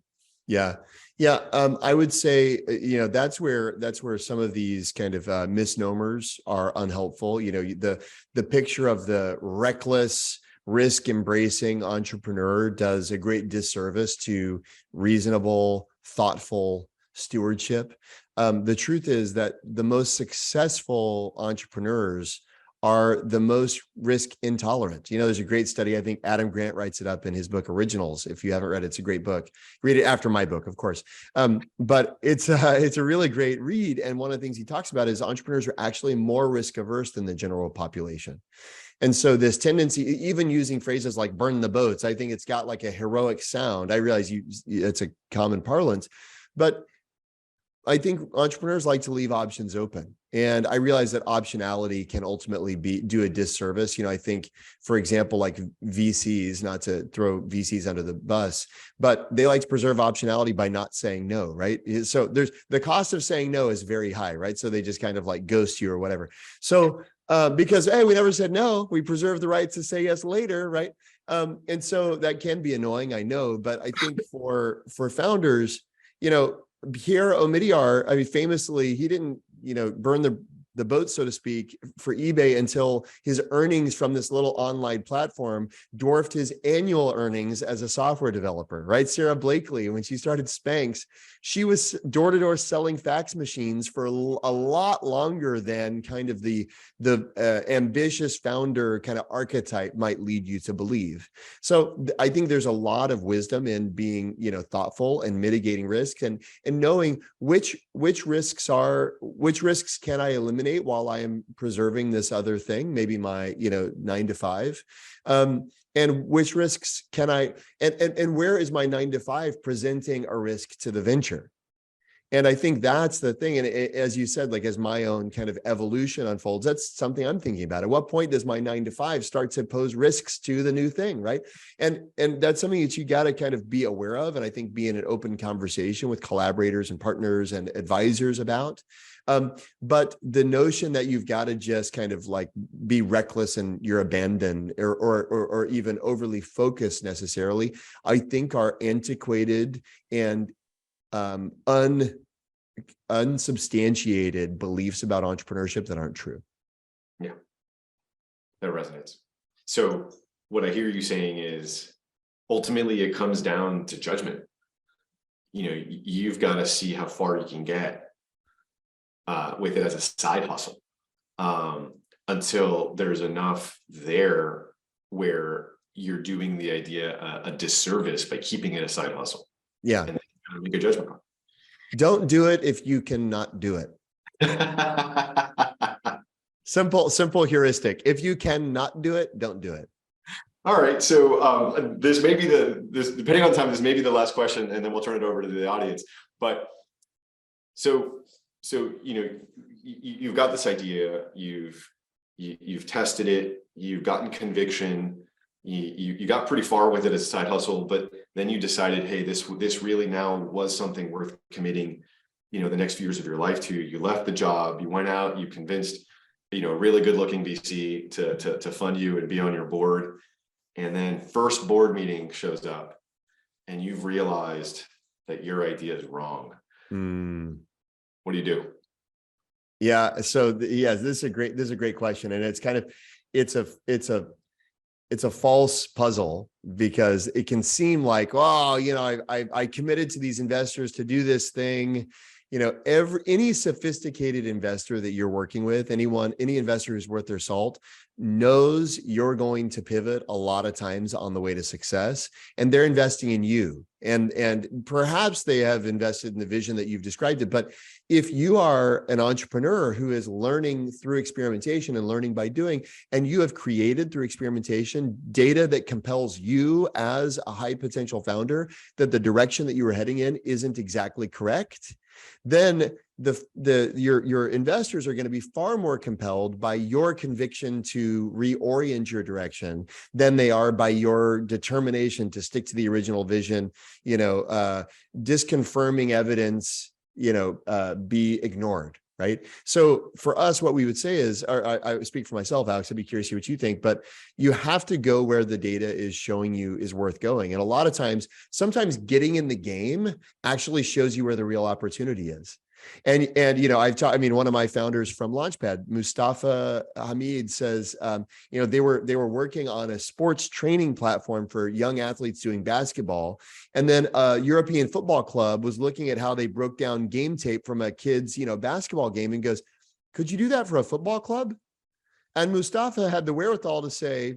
Yeah. I would say, that's where some of these kind of misnomers are unhelpful. The picture of the reckless, risk embracing entrepreneur does a great disservice to reasonable, thoughtful stewardship. The truth is that the most successful entrepreneurs are the most risk intolerant. There's a great study. I think Adam Grant writes it up in his book Originals. If you haven't read it, it's a great book. Read it after my book, of course. But it's a really great read. And one of the things he talks about is entrepreneurs are actually more risk averse than the general population. And so this tendency, even using phrases like burn the boats, I think it's got like a heroic sound. I realize it's a common parlance, but I think entrepreneurs like to leave options open. And I realize that optionality can ultimately do a disservice. I think, for example, like VCs, not to throw VCs under the bus, but they like to preserve optionality by not saying no, right? So there's the cost of saying no is very high, right? So they just kind of like ghost you or whatever. So because, hey, we never said no, we preserve the right to say yes later, right? And so that can be annoying, I know, but I think for founders, Pierre Omidyar, I mean, famously, he didn't, burn the boat, so to speak, for eBay until his earnings from this little online platform dwarfed his annual earnings as a software developer, right? Sarah Blakely, when she started Spanx, she was door-to-door selling fax machines for a lot longer than kind of the ambitious founder kind of archetype might lead you to believe. So I think there's a lot of wisdom in being, thoughtful and mitigating risks and knowing which risks can I eliminate while I am preserving this other thing, maybe my, 9 to 5, and which risks can I, and where is my 9 to 5 presenting a risk to the venture? And I think that's the thing. And as you said, like as my own kind of evolution unfolds, that's something I'm thinking about. At what point does my 9 to 5 start to pose risks to the new thing, right? And that's something that you got to kind of be aware of. And I think be in an open conversation with collaborators and partners and advisors about. But the notion that you've got to just kind of like be reckless and you're abandoned or even overly focused necessarily, I think are antiquated and unsubstantiated beliefs about entrepreneurship that aren't true. Yeah, that resonates. So what I hear you saying is ultimately it comes down to judgment. You've got to see how far you can get with it as a side hustle until there's enough there where you're doing the idea a disservice by keeping it a side hustle. Yeah. And make a judgment call. Don't do it if you cannot do it. Simple heuristic. If you cannot do it, don't do it. All right. So this may be depending on time, this may be the last question, and then we'll turn it over to the audience. But so you've got this idea, you've tested it, you've gotten conviction, you got pretty far with it as a side hustle, but then you decided, hey, this really now was something worth committing, the next few years of your life to. You left the job, you went out, you convinced, a really good looking VC to fund you and be on your board. And then first board meeting shows up and you've realized that your idea is wrong. What do you do? Yeah. So this is a great question. And it's kind of, it's a false puzzle because it can seem like, I committed to these investors to do this thing. Any sophisticated investor that you're working with, any investor who's worth their salt knows you're going to pivot a lot of times on the way to success, and they're investing in you. And perhaps they have invested in the vision that you've described it. But if you are an entrepreneur who is learning through experimentation and learning by doing, and you have created through experimentation data that compels you as a high potential founder that the direction that you were heading in isn't exactly correct, then your investors are going to be far more compelled by your conviction to reorient your direction than they are by your determination to stick to the original vision, disconfirming evidence, be ignored. Right. So for us, what we would say is, I speak for myself, Alex, I'd be curious to see what you think, but you have to go where the data is showing you is worth going. And a lot of times, sometimes getting in the game actually shows you where the real opportunity is. And one of my founders from Launchpad, Mustafa Hamid, says, they were working on a sports training platform for young athletes doing basketball. And then a European football club was looking at how they broke down game tape from a kid's, basketball game and goes, could you do that for a football club? And Mustafa had the wherewithal to say,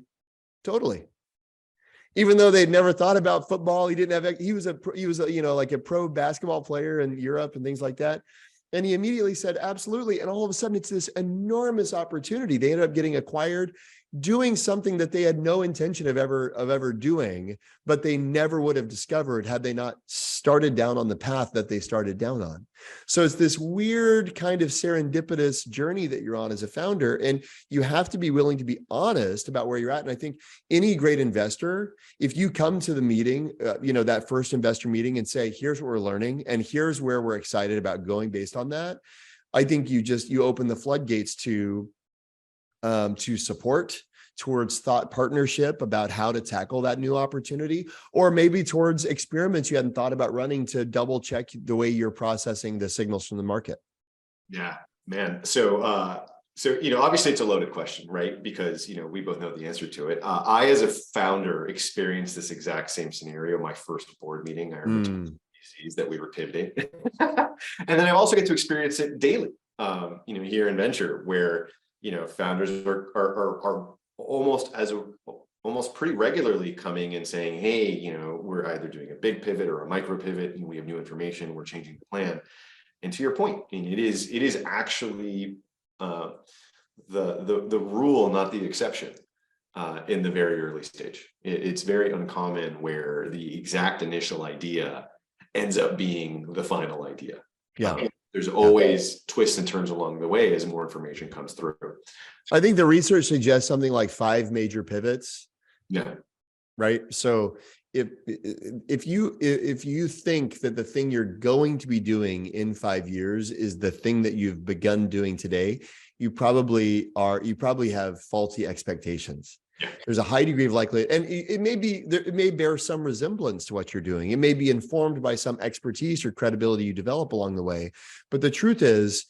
totally. Even though they'd never thought about football, he was a pro basketball player in Europe and things like that. And he immediately said, absolutely. And all of a sudden it's this enormous opportunity. They ended up getting acquired. doing something that they had no intention of ever doing, but they never would have discovered had they not started down on the path that they started down on. So it's this weird kind of serendipitous journey that you're on as a founder, and you have to be willing to be honest about where you're at. And I think any great investor, if you come to the meeting, that first investor meeting, and say, here's what we're learning and here's where we're excited about going based on that, I think you open the floodgates to support, towards thought partnership about how to tackle that new opportunity, or maybe towards experiments you hadn't thought about running to double check the way you're processing the signals from the market. Yeah, man. So obviously it's a loaded question, right? Because, we both know the answer to it. I, as a founder, experienced this exact same scenario. My first board meeting, I remember VCs that we were pivoting. And then I also get to experience it daily, here in venture, where, founders are almost pretty regularly coming and saying, hey, we're either doing a big pivot or a micro pivot, and we have new information, we're changing the plan. And to your point, it is actually the rule, not the exception, in the very early stage. It's very uncommon where the exact initial idea ends up being the final idea. Yeah. There's always twists and turns along the way as more information comes through. I think the research suggests something like 5 major pivots. Yeah. Right. So if you think that the thing you're going to be doing in 5 years is the thing that you've begun doing today, you probably have faulty expectations. Yeah. There's a high degree of likelihood, and it may bear some resemblance to what you're doing. It may be informed by some expertise or credibility you develop along the way. But the truth is,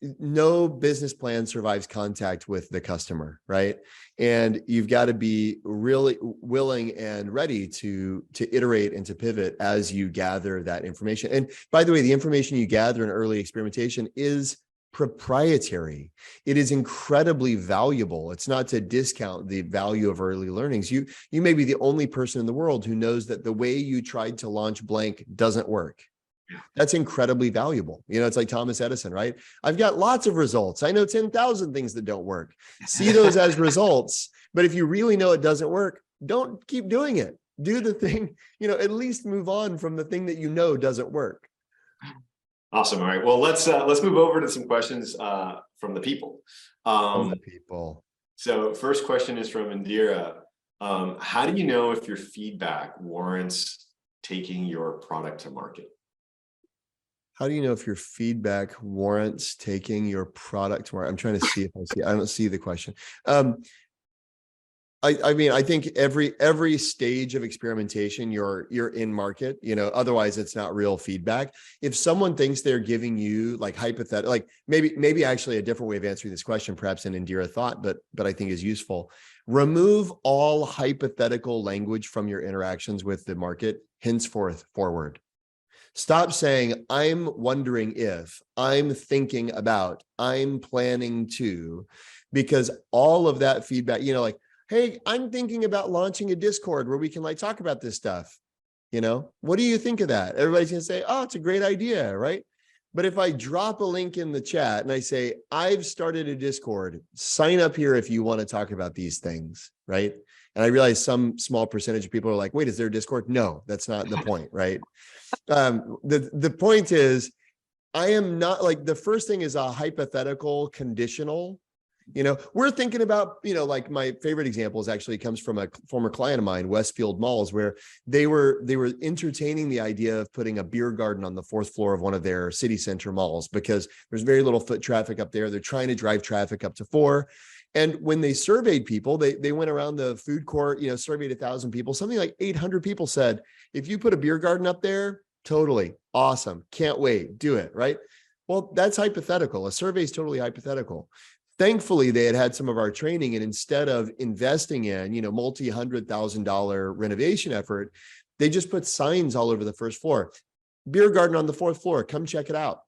no business plan survives contact with the customer, right? And you've got to be really willing and ready to iterate and to pivot as you gather that information. And by the way, the information you gather in early experimentation is proprietary. It is incredibly valuable. It's not to discount the value of early learnings. You may be the only person in the world who knows that the way you tried to launch blank doesn't work. That's incredibly valuable. It's like Thomas Edison, right? I've got lots of results. I know 10,000 things that don't work. See those as results. But if you really know it doesn't work, don't keep doing it. Do the thing, at least move on from the thing that doesn't work. Awesome. All right. Well, let's move over to some questions from the people. So first question is from Indira. How do you know if your feedback warrants taking your product to market? How do you know if your feedback warrants taking your product to market? I'm trying to see if I don't see the question. I think every stage of experimentation, you're in market, otherwise it's not real feedback. If someone thinks they're giving you like hypothetical, like maybe actually a different way of answering this question, perhaps an Indira thought, but I think is useful. Remove all hypothetical language from your interactions with the market henceforth forward. Stop saying, I'm wondering if, I'm thinking about, I'm planning to, because all of that feedback, like, hey, I'm thinking about launching a Discord where we can talk about this stuff. What do you think of that? Everybody's going to say, oh, it's a great idea, right? But if I drop a link in the chat and I say, I've started a Discord, sign up here if you want to talk about these things, right? And I realize some small percentage of people are like, wait, is there a Discord? No, that's not the point, right? The point is, I am not the first thing is a hypothetical conditional. We're thinking about, my favorite example actually comes from a former client of mine, Westfield Malls, where they were entertaining the idea of putting a beer garden on the 4th floor of one of their city center malls because there's very little foot traffic up there. They're trying to drive traffic up to 4. And when they surveyed people, they went around the food court, surveyed 1,000 people, something like 800 people said, if you put a beer garden up there, totally awesome. Can't wait. Do it. Right. Well, that's hypothetical. A survey is totally hypothetical. Thankfully, they had some of our training, and instead of investing in, multi-$100,000 renovation effort, they just put signs all over the 1st floor. Beer garden on the 4th floor. Come check it out.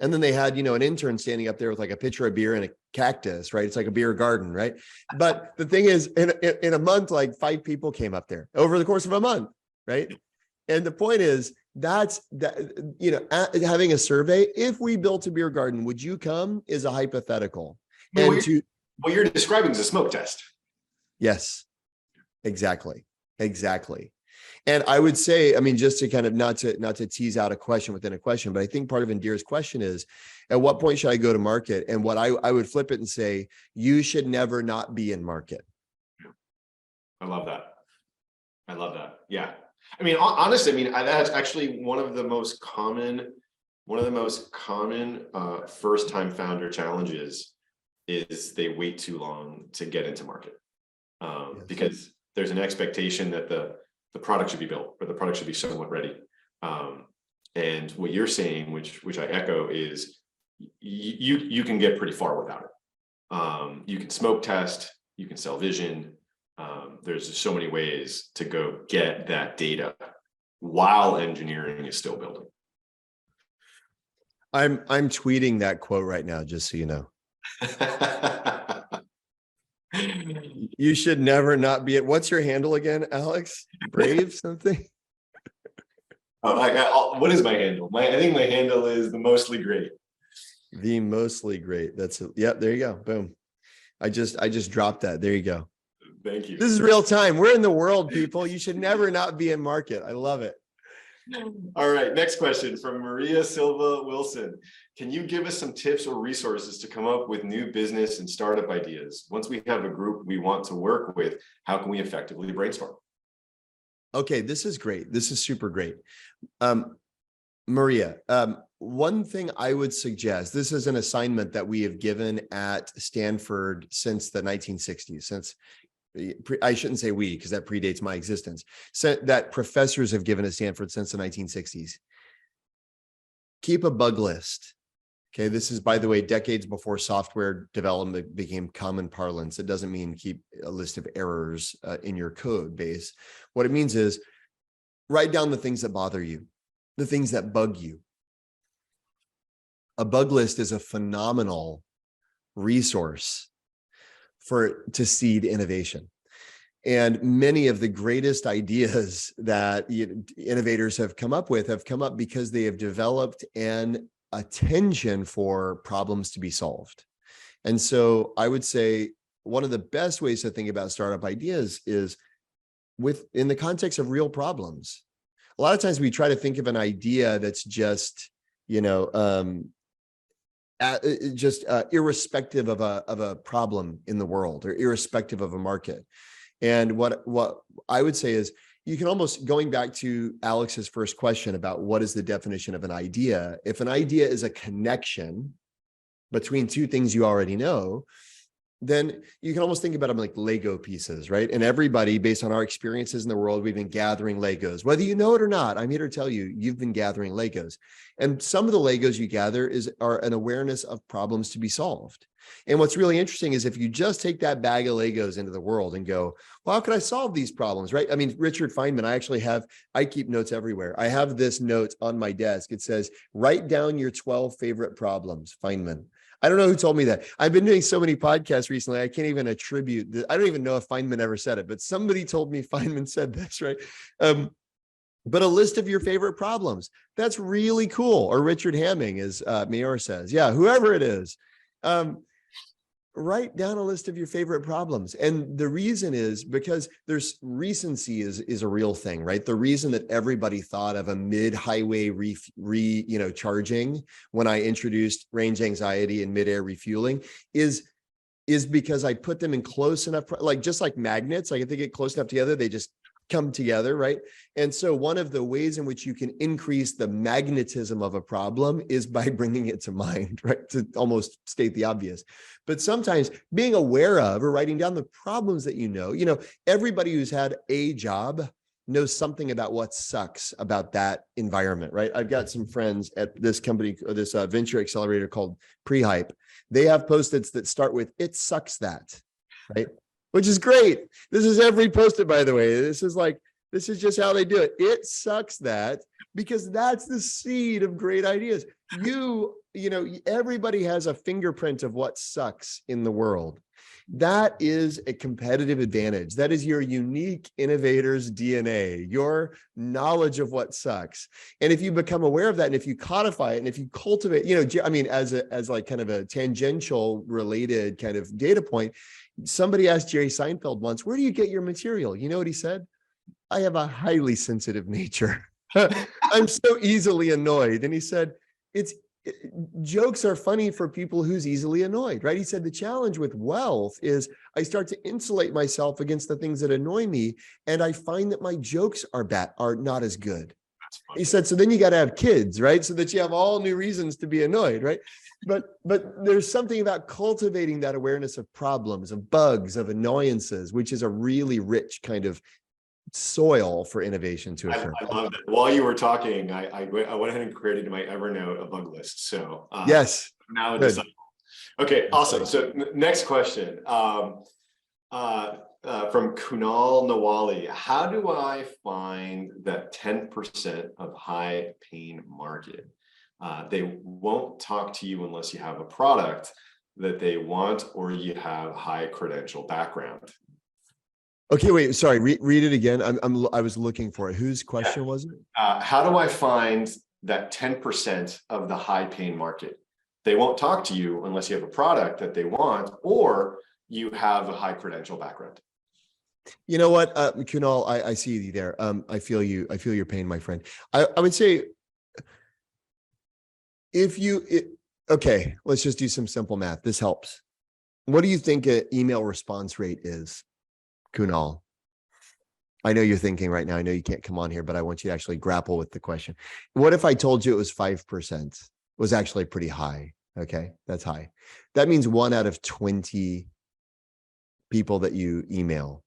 And then they had, an intern standing up there with a pitcher of beer and a cactus, right? It's like a beer garden, right? But the thing is, in a month, 5 people came up there over the course of a month, right? And the point is, having a survey, if we built a beer garden, would you come, is a hypothetical. And what you're describing is a smoke test. Yes, exactly. Exactly. And I would say, I mean, just to kind of not to tease out a question within a question, but I think part of Indira's question is, at what point should I go to market? And what I would flip it and say, you should never not be in market. I love that. I love that. Yeah. I mean, honestly, I mean, that's actually one of the most common first-time founder challenges is they wait too long to get into market. Yes. Because there's an expectation that the product should be built or the product should be somewhat ready. And what you're saying, which I echo, is you can get pretty far without it. You can smoke test, you can sell vision. There's just so many ways to go get that data while engineering is still building. I'm tweeting that quote right now, just so you know. You should never not be it. What's your handle again, Alex? Brave something? What is my handle? I think my handle is the mostly great. The mostly great. That's it. Yep. There you go. Boom. I just dropped that. There you go. Thank you. This is real time. We're in the world, people. You should never not be in market. I love it. All right. Next question from Maria Silva Wilson. Can you give us some tips or resources to come up with new business and startup ideas? Once we have a group we want to work with, how can we effectively brainstorm? Okay, this is great. This is super great. Maria, one thing I would suggest, this is an assignment that we have given at Stanford since the 1960s, since I shouldn't say we, because that predates my existence, so that professors have given at Stanford since the 1960s. Keep a bug list. Okay, this is, by the way, decades before software development became common parlance. It doesn't mean keep a list of errors in your code base. What it means is write down the things that bother you, the things that bug you. A bug list is a phenomenal resource to seed innovation. And many of the greatest ideas that innovators have come up because they have developed an attention for problems to be solved. And so I would say one of the best ways to think about startup ideas is in the context of real problems. A lot of times we try to think of an idea that's just, irrespective of a problem in the world or irrespective of a market. And what I would say is, you can almost, going back to Alex's first question about what is the definition of an idea, if an idea is a connection between two things you already know, then you can almost think about them like Lego pieces, right? And everybody, based on our experiences in the world, we've been gathering Legos. Whether you know it or not, I'm here to tell you, you've been gathering Legos. And some of the Legos you gather are an awareness of problems to be solved. And what's really interesting is if you just take that bag of Legos into the world and go, well, how can I solve these problems, right? I mean, Richard Feynman, I keep notes everywhere. I have this note on my desk. It says, write down your 12 favorite problems, Feynman. I don't know who told me that. I've been doing so many podcasts recently, I can't even attribute this. I don't even know if Feynman ever said it, but somebody told me Feynman said this, right? But a list of your favorite problems. That's really cool. Or Richard Hamming, as Mayor says. Yeah, whoever it is. Write down a list of your favorite problems. And the reason is because there's recency is a real thing, right? The reason that everybody thought of a mid-highway charging when I introduced range anxiety and mid-air refueling is because I put them in close enough, like just like magnets, like if they get close enough together, they just come together, right? And so one of the ways in which you can increase the magnetism of a problem is by bringing it to mind, right? To almost state the obvious. But sometimes being aware of or writing down the problems that everybody who's had a job knows something about what sucks about that environment, right? I've got some friends at this company, this venture accelerator called Prehype. They have Post-its that start with, it sucks that, right? Which is great. This is every Post-it, by the way. This is just how they do it. It sucks that, because that's the seed of great ideas. Everybody has a fingerprint of what sucks in the world. That is a competitive advantage. That is your unique innovator's DNA, your knowledge of what sucks. And if you become aware of that, and if you codify it, and if you cultivate, I mean, as like kind of a tangential related kind of data point, somebody asked Jerry Seinfeld once, where do you get your material? You know what he said? I have a highly sensitive nature. I'm so easily annoyed. And he said, jokes are funny for people who's easily annoyed, right? He said, the challenge with wealth is I start to insulate myself against the things that annoy me. And I find that my jokes are not as good. He said, so then you got to have kids, right? So that you have all new reasons to be annoyed, right? But there's something about cultivating that awareness of problems, of bugs, of annoyances, which is a really rich kind of soil for innovation to occur. I love it. While you were talking, I went ahead and created in my Evernote a bug list. So yes, now it's okay. Awesome. So next question from Kunal Nawali. How do I find that 10% of high paying market? They won't talk to you unless you have a product that they want or you have high credential background. Okay, wait, sorry, read it again. I was looking for it. Whose question was it? How do I find that 10% of the high paying market? They won't talk to you unless you have a product that they want or you have a high credential background. You know what, Kunal, I see you there. I feel your pain, my friend. I would say okay, let's just do some simple math. This helps. What do you think an email response rate is, Kunal? I know you're thinking right now. I know you can't come on here, but I want you to actually grapple with the question. What if I told you it was 5%? Was actually pretty high. Okay, that's high. That means 1 out of 20 people that you email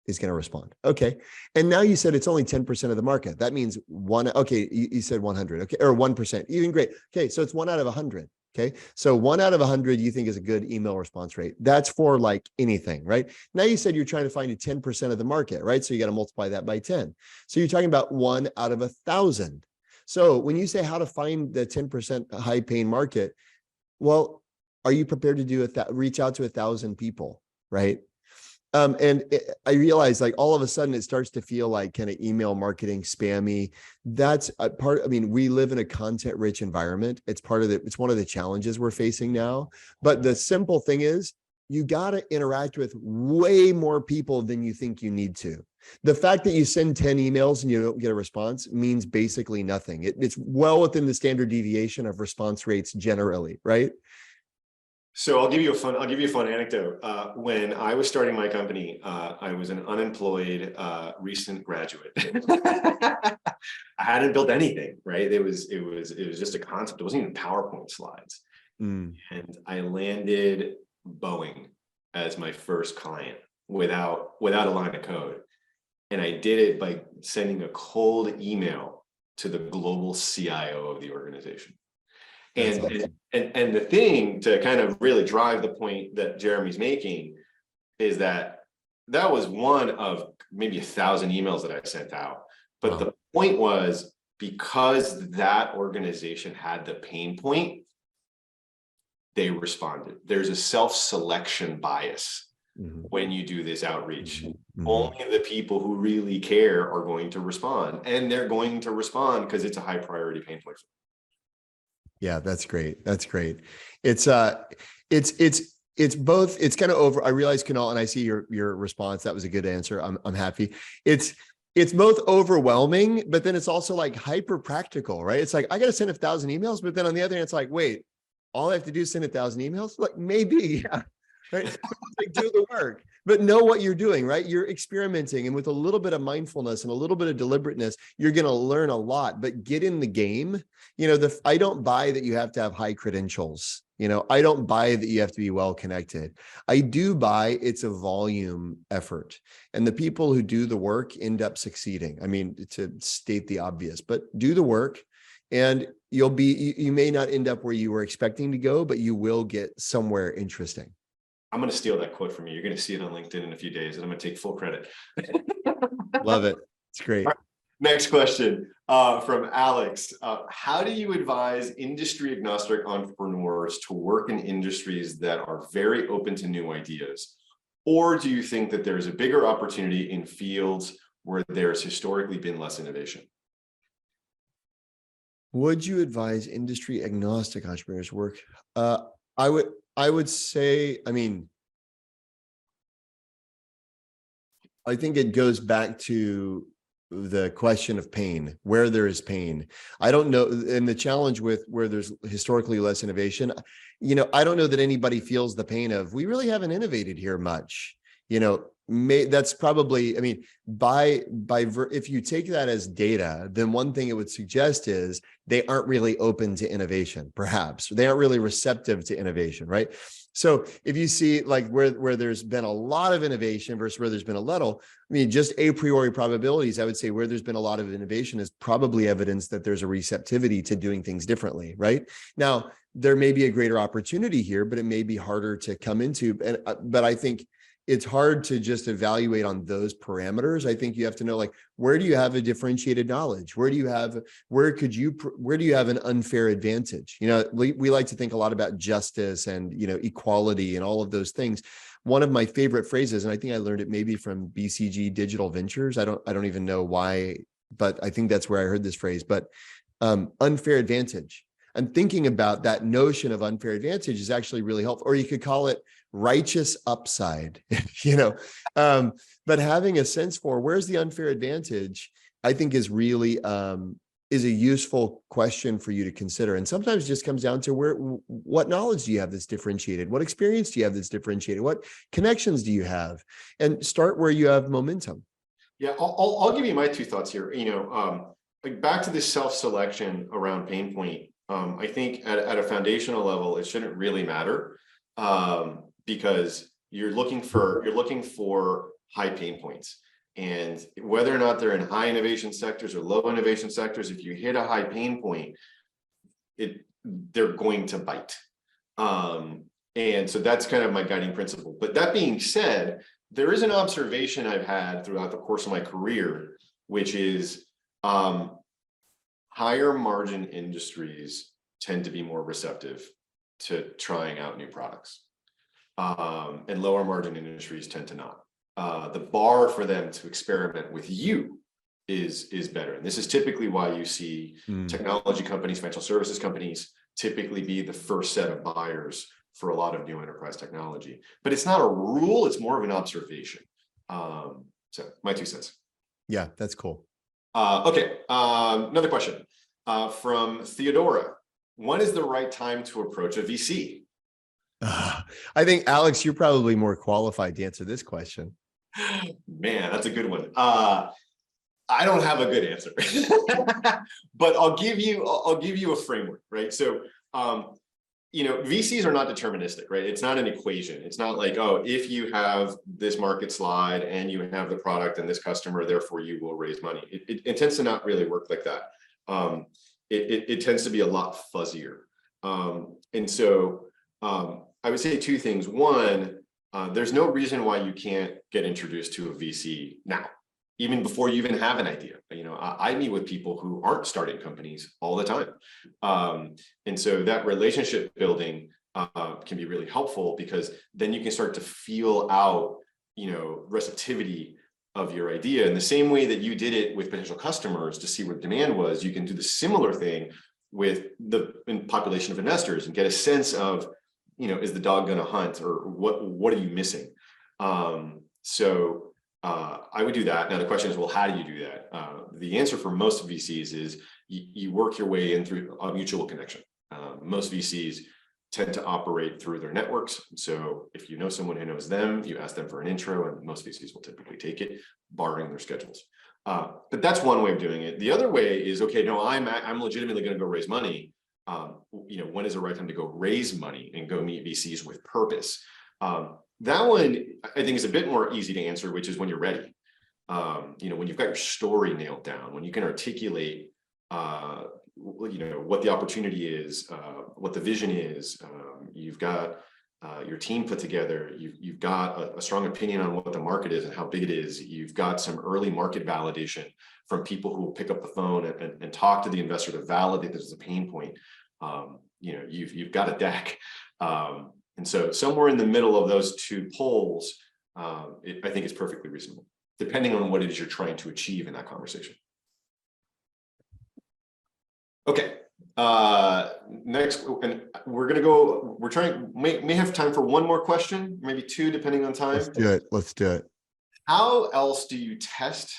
is going to respond. Okay. And now you said it's only 10% of the market. That means you said 100. Okay. Or 1%, even great. Okay. So it's 1 out of 100. Okay. So 1 out of 100 you think is a good email response rate. That's for like anything, right? Now you said you're trying to find a 10% of the market, right? So you got to multiply that by 10. So you're talking about 1 out of 1,000. So when you say how to find the 10% high paying market, well, are you prepared to reach out to 1,000 people, right? I realized like all of a sudden it starts to feel like kind of email marketing spammy. That's a part. I mean, we live in a content rich environment. It's one of the challenges we're facing now. But the simple thing is you got to interact with way more people than you think you need to. The fact that you send 10 emails and you don't get a response means basically nothing. It's well within the standard deviation of response rates generally, right? So I'll give you a fun anecdote. When I was starting my company, I was an unemployed recent graduate. I hadn't built anything, right? It was just a concept. It wasn't even PowerPoint slides. And I landed Boeing as my first client without a line of code. And I did it by sending a cold email to the global CIO of the organization. And the thing to kind of really drive the point that Jeremy's making is that was one of maybe 1,000 emails that I sent out. But the point was, because that organization had the pain point, they responded. There's a self-selection bias when you do this outreach. Only the people who really care are going to respond, and they're going to respond because it's a high priority pain point. Yeah, that's great. That's great. It's both. It's kind of over. I realize, Kunal, and I see your response. That was a good answer. I'm happy. It's both overwhelming, but then it's also like hyper practical, right? It's like I got to send 1,000 emails, but then on the other hand, it's like, wait, all I have to do is send 1,000 emails. Like maybe, yeah, right? Like do the work, but know what you're doing, right? You're experimenting, and with a little bit of mindfulness and a little bit of deliberateness, you're going to learn a lot. But get in the game. I don't buy that you have to have high credentials. I don't buy that you have to be well connected. I do buy it's a volume effort, and the people who do the work end up succeeding. I mean, to state the obvious, but do the work, and you may not end up where you were expecting to go, but you will get somewhere interesting. I'm going to steal that quote from you. You're going to see it on LinkedIn in a few days, and I'm going to take full credit. Love it. It's great. Right. Next question from Alex. How do you advise industry agnostic entrepreneurs to work in industries that are very open to new ideas, Or do you think that there's a bigger opportunity in fields where there's historically been less innovation? Would you advise industry agnostic entrepreneurs work? I would say, I mean, I think it goes back to the question of pain, where there is pain. I don't know. And the challenge with where there's historically less innovation, I don't know that anybody feels the pain of, we really haven't innovated here much. That's probably, I mean, if you take that as data, then one thing it would suggest is they aren't really open to innovation, perhaps. They aren't really receptive to innovation, right? So if you see like where there's been a lot of innovation versus where there's been a little, I mean, just a priori probabilities, I would say where there's been a lot of innovation is probably evidence that there's a receptivity to doing things differently, right? Now, there may be a greater opportunity here, but it may be harder to come into. But I think it's hard to just evaluate on those parameters. I think you have to know, like, where do you have a differentiated knowledge? Where do you have an unfair advantage? We like to think a lot about justice and, equality and all of those things. One of my favorite phrases, and I think I learned it maybe from BCG Digital Ventures. I don't even know why, but I think that's where I heard this phrase, but unfair advantage. And thinking about that notion of unfair advantage is actually really helpful. Or you could call it righteous upside, but having a sense for where's the unfair advantage, I think is really is a useful question for you to consider. And sometimes it just comes down to what knowledge do you have that's differentiated? What experience do you have that's differentiated? What connections do you have? And start where you have momentum. Yeah, I'll give you my two thoughts here. Like back to this self-selection around pain point. I think at a foundational level, it shouldn't really matter because you're looking for high pain points, and whether or not they're in high innovation sectors or low innovation sectors, if you hit a high pain point, they're going to bite. And so that's kind of my guiding principle. But that being said, there is an observation I've had throughout the course of my career, which is higher margin industries tend to be more receptive to trying out new products. And lower margin industries tend to not. The bar for them to experiment with you is better. And this is typically why you see technology companies, financial services companies typically be the first set of buyers for a lot of new enterprise technology. But it's not a rule, it's more of an observation. So my 2 cents. Yeah, that's cool. Okay, another question from Theodora. When is the right time to approach a VC? I think, Alex, you're probably more qualified to answer this question. Man, that's a good one. I don't have a good answer, but I'll give you a framework, right? So, VCs are not deterministic, right? It's not an equation. It's not like, oh, if you have this market slide and you have the product and this customer, therefore you will raise money. It tends to not really work like that. It tends to be a lot fuzzier. And so I would say 2 things. One, there's no reason why you can't get introduced to a VC now, even before you even have an idea. I meet with people who aren't starting companies all the time. And so that relationship building can be really helpful, because then you can start to feel out, receptivity of your idea. In the same way that you did it with potential customers to see what demand was, you can do the similar thing with the population of investors and get a sense of, is the dog going to hunt, or what are you missing? So I would do that. Now the question is, well, how do you do that? The answer for most VCs is you work your way in through a mutual connection. Most VCs tend to operate through their networks. So if you know someone who knows them, you ask them for an intro, and most VCs will typically take it, barring their schedules. But that's one way of doing it. The other way is, okay, no, I'm legitimately going to go raise money. When is the right time to go raise money and go meet VCs with purpose? That one, I think, is a bit more easy to answer, which is when you're ready. When you've got your story nailed down, when you can articulate, what the opportunity is, what the vision is, you've got your team put together, you've got a strong opinion on what the market is and how big it is, you've got some early market validation from people who will pick up the phone and talk to the investor to validate this as a pain point. You've got a deck. And so somewhere in the middle of those 2 poles, I think it's perfectly reasonable, depending on what it is you're trying to achieve in that conversation. Okay. Next, and we're going to go, may have time for one more question, maybe two, depending on time. Let's do it. How else do you test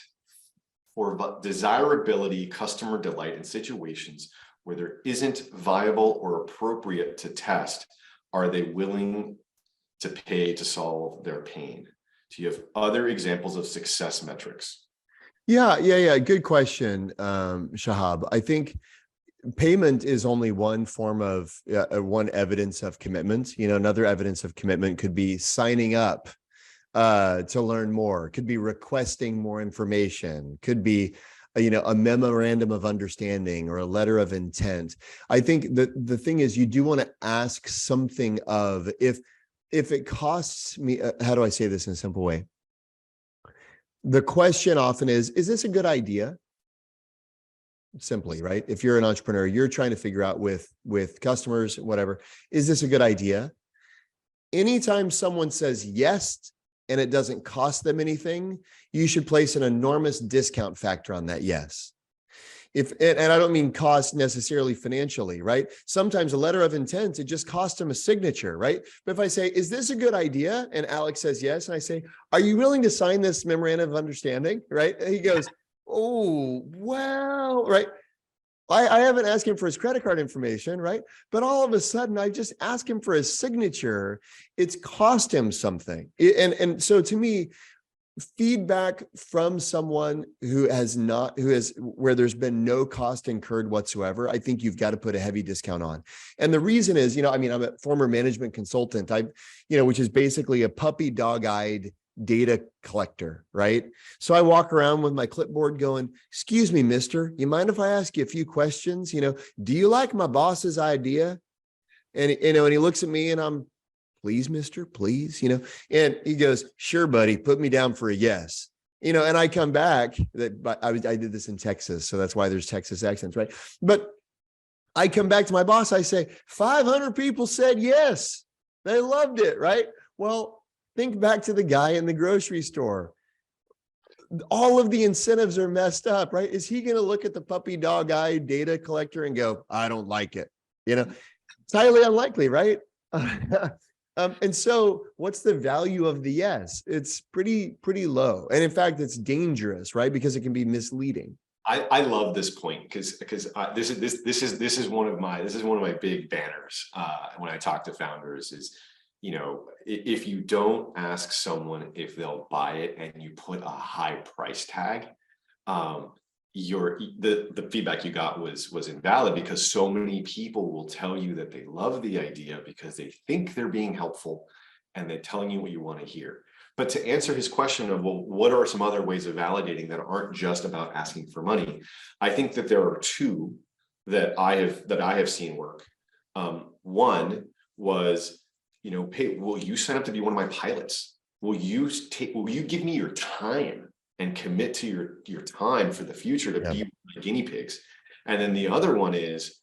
for desirability, customer delight in situations where there isn't viable or appropriate to test? Are they willing to pay to solve their pain? Do you have other examples of success metrics? Yeah. Good question, Shahab. I think payment is only one form of one evidence of commitment. Another evidence of commitment could be signing up to learn more, could be requesting more information, could be a memorandum of understanding or a letter of intent. I think that the thing is, you do want to ask something of, if it costs me, how do I say this in a simple way? The question often is this a good idea? Simply, right? If you're an entrepreneur, you're trying to figure out with customers, whatever, is this a good idea? Anytime someone says yes, and it doesn't cost them anything, you should place an enormous discount factor on that yes. And I don't mean cost necessarily financially, right? Sometimes a letter of intent, it just costs them a signature, right? But if I say, is this a good idea? And Alex says yes, and I say, are you willing to sign this memorandum of understanding, right? And he goes, oh, wow, right? I haven't asked him for his credit card information, right? But all of a sudden, I just asked him for his signature. It's cost him something. And so to me, feedback from someone where there's been no cost incurred whatsoever, I think you've got to put a heavy discount on. And the reason is, I'm a former management consultant, which is basically a puppy dog-eyed data collector, right? So I walk around with my clipboard going, excuse me, mister, you mind if I ask you a few questions? Do you like my boss's idea? And, and he looks at me and I'm, please, mister, please, and he goes, sure, buddy, put me down for a yes. And I come back, I did this in Texas, so that's why there's Texas accents, right? But I come back to my boss, I say, 500 people said yes. They loved it, right? Well, think back to the guy in the grocery store. All of the incentives are messed up, right? Is he going to look at the puppy dog eye data collector and go, I don't like it? It's highly unlikely, right? And so what's the value of the yes? It's pretty low. And in fact, it's dangerous, right? Because it can be misleading. I love this point because this is one of my big banners when I talk to founders is, if you don't ask someone if they'll buy it and you put a high price tag, the feedback you got was invalid, because so many people will tell you that they love the idea because they think they're being helpful and they're telling you what you want to hear. But to answer his question of, well, what are some other ways of validating that aren't just about asking for money? I think that there are two that I have seen work. One was, hey, will you sign up to be one of my pilots? Will you give me your time and commit to your time for the future to be my guinea pigs? And then the other one is,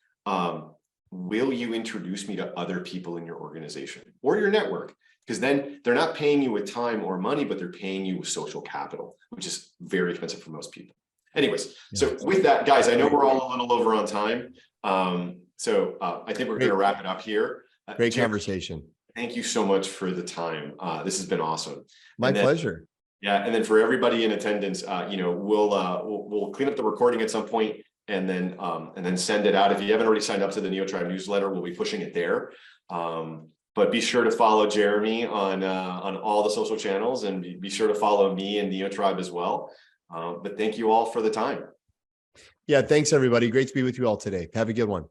will you introduce me to other people in your organization or your network? Because then they're not paying you with time or money, but they're paying you with social capital, which is very expensive for most people. Anyways, so with that, guys, I know we're all a little over on time. So I think we're going to wrap it up here. Great conversation. Thank you so much for the time. This has been awesome. My pleasure. Yeah, and then for everybody in attendance, we'll clean up the recording at some point and then send it out. If you haven't already signed up to the Neotribe newsletter, we'll be pushing it there. But be sure to follow Jeremy on all the social channels, and be sure to follow me and Neotribe as well. But thank you all for the time. Yeah, thanks everybody. Great to be with you all today. Have a good one.